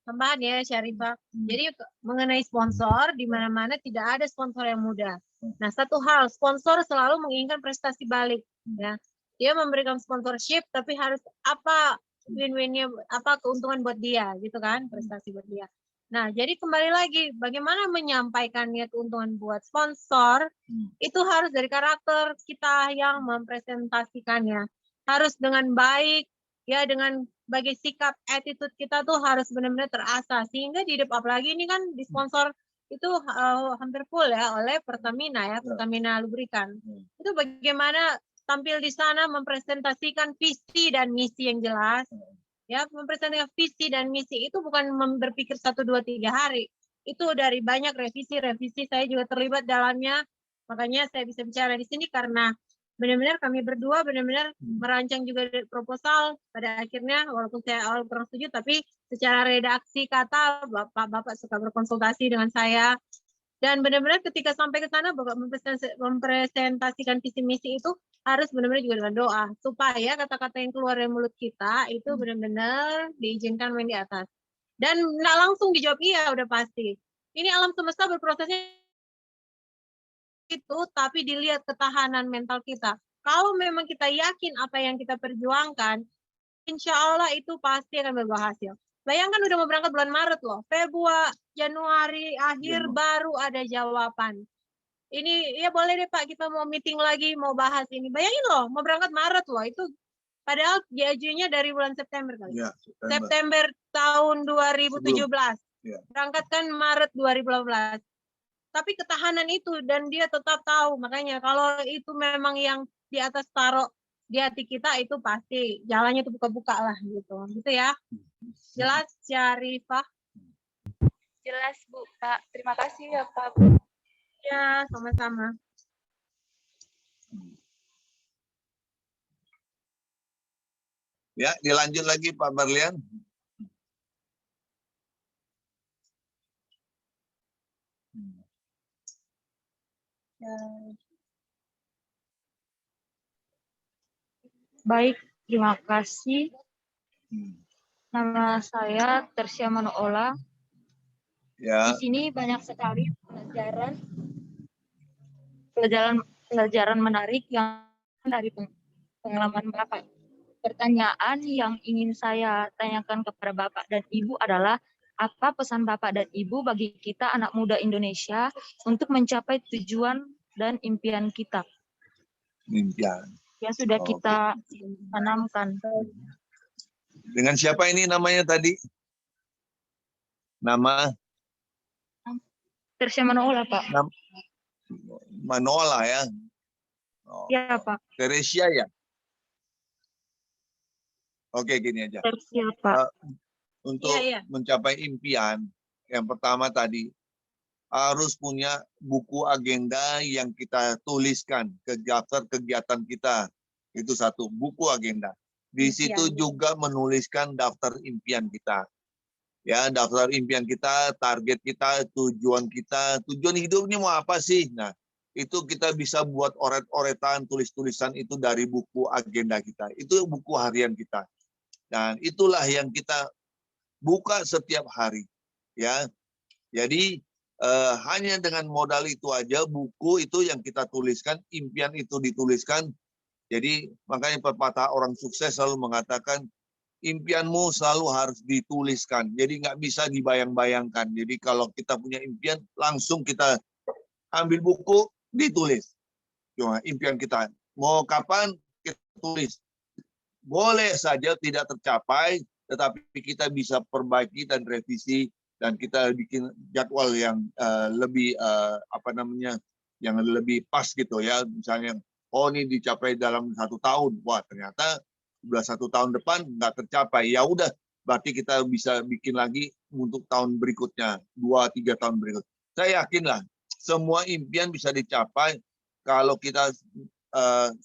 tambahan ya Syarifah. Jadi mengenai sponsor, di mana-mana tidak ada sponsor yang mudah. Nah, satu hal, sponsor selalu menginginkan prestasi balik. Ya, dia memberikan sponsorship, tapi harus apa win-winnya, apa keuntungan buat dia, gitu kan, prestasi buat dia. Nah, jadi kembali lagi, bagaimana menyampaikannya keuntungan buat sponsor, itu harus dari karakter kita yang mempresentasikannya. Harus dengan baik, ya dengan bagi sikap, attitude kita tuh harus benar-benar terasa. Sehingga di hidup, apalagi ini kan di sponsor itu hampir full ya oleh Pertamina ya, Pertamina Lubrikan. Itu bagaimana tampil di sana mempresentasikan visi dan misi yang jelas. Ya, mempresentasikan visi dan misi itu bukan berpikir 1, 2, 3 hari. Itu dari banyak revisi saya juga terlibat dalamnya. Makanya saya bisa bicara di sini karena benar-benar kami berdua benar-benar merancang juga proposal. Pada akhirnya walaupun saya awal kurang setuju, tapi secara redaksi kata Bapak suka berkonsultasi dengan saya. Dan benar-benar ketika sampai ke sana Bapak mempresentasikan visi misi itu harus benar-benar juga dengan doa supaya kata-kata yang keluar dari mulut kita itu benar-benar diizinkan main di atas. Dan nggak langsung dijawab iya udah pasti. Ini alam semesta berprosesnya itu, tapi dilihat ketahanan mental kita. Kalau memang kita yakin apa yang kita perjuangkan, insya Allah itu pasti akan berbuah hasil. Bayangkan udah mau berangkat bulan Maret loh, Februari, Januari akhir baru ada jawaban. Ini ya boleh deh Pak, kita mau meeting lagi, mau bahas ini. Bayangin loh, mau berangkat Maret loh, itu padahal diajunya dari bulan September kali. Ya, September tahun 2017. Ya. Berangkat kan Maret 2018. Tapi ketahanan itu dan dia tetap tahu. Makanya kalau itu memang yang di atas taruh di hati kita itu pasti jalannya itu buka-buka lah gitu. Gitu ya. Jelas Syarifah? Jelas Bu, Pak. Terima kasih ya Pak. Bu. Ya, sama-sama. Ya, dilanjut lagi Pak Barlian. Baik, terima kasih. Nama saya Tersia Manoola. Ya. Di sini banyak sekali pelajaran menarik yang dari pengalaman Bapak. Pertanyaan yang ingin saya tanyakan kepada Bapak dan Ibu adalah, apa pesan Bapak dan Ibu bagi kita anak muda Indonesia untuk mencapai tujuan dan impian kita? Impian. Yang sudah kita tanamkan. Dengan siapa ini namanya tadi? Nama? Tersia Manoola, Pak. Manoola ya? Ya, Pak. Teresia ya? Oke, gini aja. Tersia, Pak. Untuk mencapai impian, yang pertama tadi, harus punya buku agenda yang kita tuliskan, kegiatan kita. Itu satu, buku agenda. Di situ juga menuliskan daftar impian kita. Ya, daftar impian kita, target kita, tujuan hidup ini mau apa sih? Nah, itu kita bisa buat oret-oretan, tulis-tulisan itu dari buku agenda kita. Itu buku harian kita. Dan itulah yang kita buka setiap hari. Ya, jadi hanya dengan modal itu aja, buku itu yang kita tuliskan, impian itu dituliskan. Jadi makanya pepatah orang sukses selalu mengatakan, impianmu selalu harus dituliskan. Jadi nggak bisa dibayang-bayangkan. Jadi kalau kita punya impian, langsung kita ambil buku, ditulis. Cuma impian kita. Mau kapan kita tulis. Boleh saja tidak tercapai, tetapi kita bisa perbaiki dan revisi, dan kita bikin jadwal yang lebih yang lebih pas gitu ya. Misalnya, oh ini dicapai dalam 1 tahun. Wah ternyata sudah 1 tahun depan nggak tercapai, ya udah berarti kita bisa bikin lagi untuk tahun berikutnya, 2-3 tahun berikut. Saya yakinlah semua impian bisa dicapai kalau kita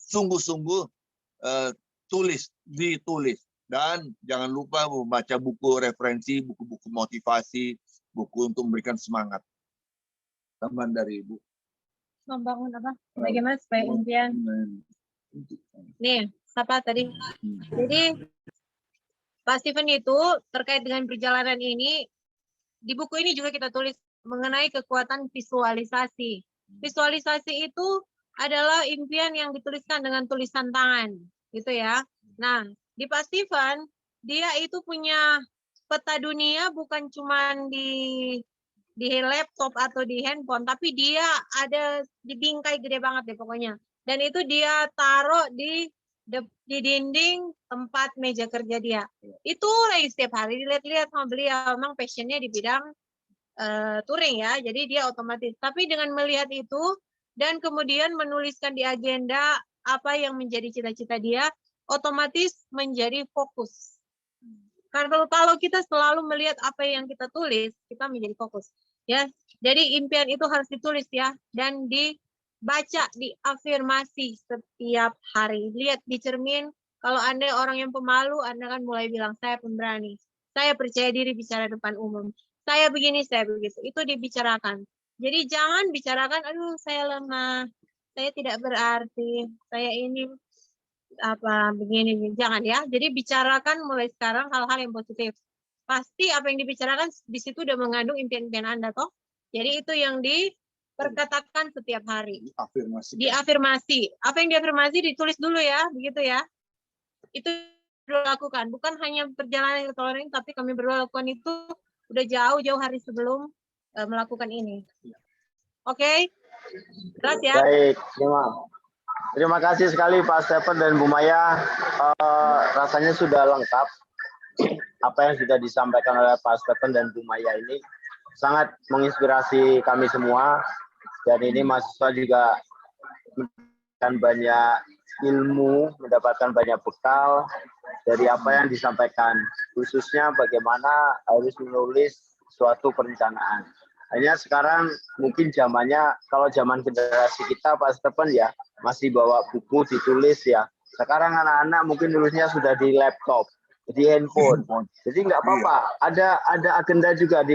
sungguh-sungguh ditulis, dan jangan lupa membaca buku referensi, buku-buku motivasi, buku untuk memberikan semangat. Tambahan dari Ibu. Membangun apa? Bagaimana supaya impian? Nih. Apa tadi? Jadi Pak Steven itu terkait dengan perjalanan ini, di buku ini juga kita tulis mengenai kekuatan visualisasi. Visualisasi itu adalah impian yang dituliskan dengan tulisan tangan, gitu ya. Nah, di Pak Steven, dia itu punya peta dunia bukan cuma di laptop atau di handphone, tapi dia ada di bingkai gede banget deh pokoknya. Dan itu dia taruh di dinding tempat meja kerja dia. Itu lagi setiap hari dilihat-lihat sama beliau. Memang passionnya di bidang touring ya, jadi dia otomatis. Tapi dengan melihat itu dan kemudian menuliskan di agenda apa yang menjadi cita-cita dia, otomatis menjadi fokus. Karena kalau kita selalu melihat apa yang kita tulis, kita menjadi fokus. Ya, jadi impian itu harus ditulis ya, dan baca, diafirmasi setiap hari. Lihat di cermin, kalau Anda orang yang pemalu, Anda kan mulai bilang, saya pemberani. Saya percaya diri bicara depan umum. Saya begini, saya begitu. Itu dibicarakan. Jadi jangan bicarakan, aduh saya lemah, saya tidak berarti, saya ini begini. Jangan ya. Jadi bicarakan mulai sekarang hal-hal yang positif. Pasti apa yang dibicarakan di situ udah mengandung impian-impian Anda toh. Jadi itu yang perkatakan setiap hari. Diafirmasi. Apa yang diafirmasi ditulis dulu ya, begitu ya. Itu dilakukan. Bukan hanya perjalanan ke touring, tapi kami berdua lakukan itu udah jauh-jauh hari sebelum melakukan ini. Oke? Jelas ya? Baik, terima kasih sekali Pak Steven dan Bu Maya. Rasanya sudah lengkap. Apa yang sudah disampaikan oleh Pak Steven dan Bu Maya ini sangat menginspirasi kami semua. Dan ini mahasiswa juga mendapatkan banyak ilmu, mendapatkan banyak bekal dari apa yang disampaikan. Khususnya bagaimana harus menulis suatu perencanaan. Hanya sekarang mungkin zamannya, kalau zaman generasi kita Pak Steven ya, masih bawa buku ditulis ya. Sekarang anak-anak mungkin nulisnya sudah di laptop, di handphone. Jadi nggak apa-apa. Ada agenda juga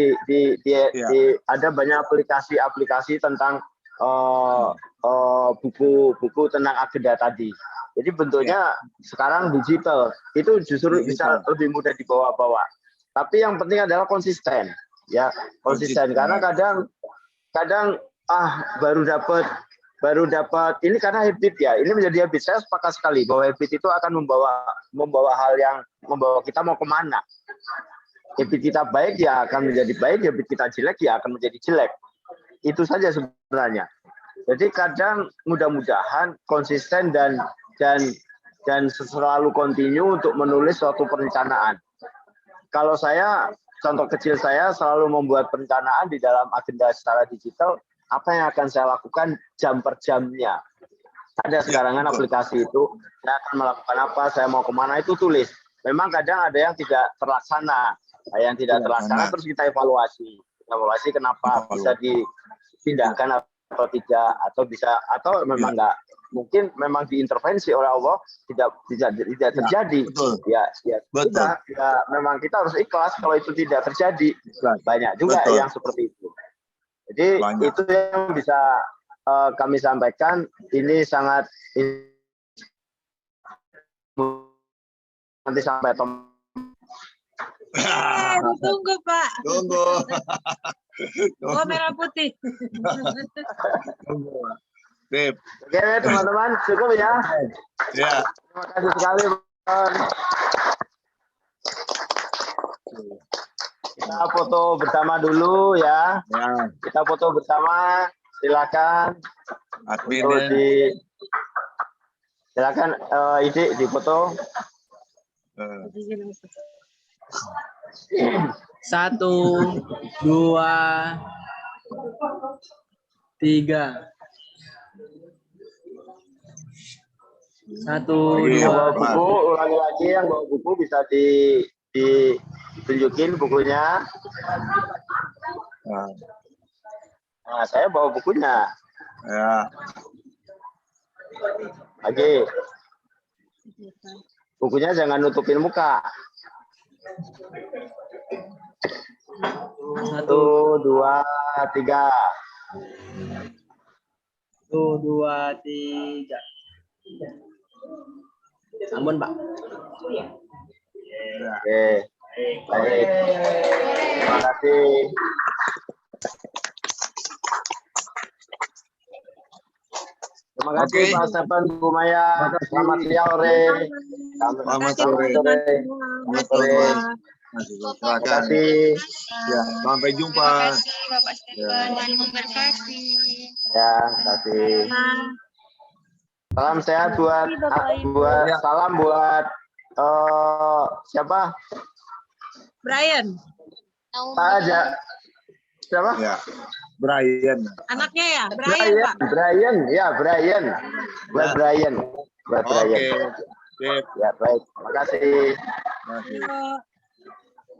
ada banyak aplikasi-aplikasi tentang buku-buku tentang agenda tadi. Jadi bentuknya sekarang digital, itu justru bisa lebih mudah dibawa-bawa. Tapi yang penting adalah konsisten, ya konsisten. Karena kadang baru dapat ini karena habit ya. Ini menjadi habit. Saya sepakat sekali bahwa habit itu akan membawa hal yang membawa kita mau kemana. Habit kita baik ya akan menjadi baik, habit kita jelek ya akan menjadi jelek. Itu saja sebenarnya. Jadi kadang mudah-mudahan konsisten dan selalu kontinu untuk menulis suatu perencanaan. Kalau saya, contoh kecil saya selalu membuat perencanaan di dalam agenda secara digital, apa yang akan saya lakukan jam per jamnya. Ada sekarang kan aplikasi itu, saya akan melakukan apa, saya mau kemana itu tulis. Memang kadang ada yang tidak terlaksana. Yang tidak terlaksana terus kita evaluasi. Evaluasi kenapa bisa dipindahkan atau tidak, atau memang enggak. Mungkin memang diintervensi oleh Allah tidak terjadi. Ya memang kita harus ikhlas kalau itu tidak terjadi. Banyak juga yang seperti itu. Jadi itu yang bisa kami sampaikan. Ini sangat nanti sampai tunggu Pak. Tunggu. Oh merah putih. Sip. Oke teman-teman, cukup ya. Ya. Terima kasih sekali. Kita foto bersama dulu ya. Kita foto bersama. Silakan. Admin. Silakan ide di foto. 1, 2, 3. 1, 2. Yang bawa buku, ulangi lagi yang bawa buku bisa ditunjukin bukunya. Nah, saya bawa bukunya. Ya. Lagi. Bukunya jangan nutupin muka. 1, 2, 3. 1, 2, 3. Ampun, Pak. Oke. Baik. Terima kasih. Terima kasih Pak Stefan, Bu Maya. Selamat sore. Selamat sore. Selamat sore. Terima kasih. Ya, sampai jumpa. Terima kasih Bapak Stefan. Tuhan memberkati. Ya, terima kasih. Salam sehat buat salam buat siapa? Brian. Aja. Siapa? Ya. Brian. Anaknya ya, Brian, Pak. Brian, ya Brian. Buat Brian. Buat Brian. Oke. Ya, baik. Terima kasih. Terima kasih.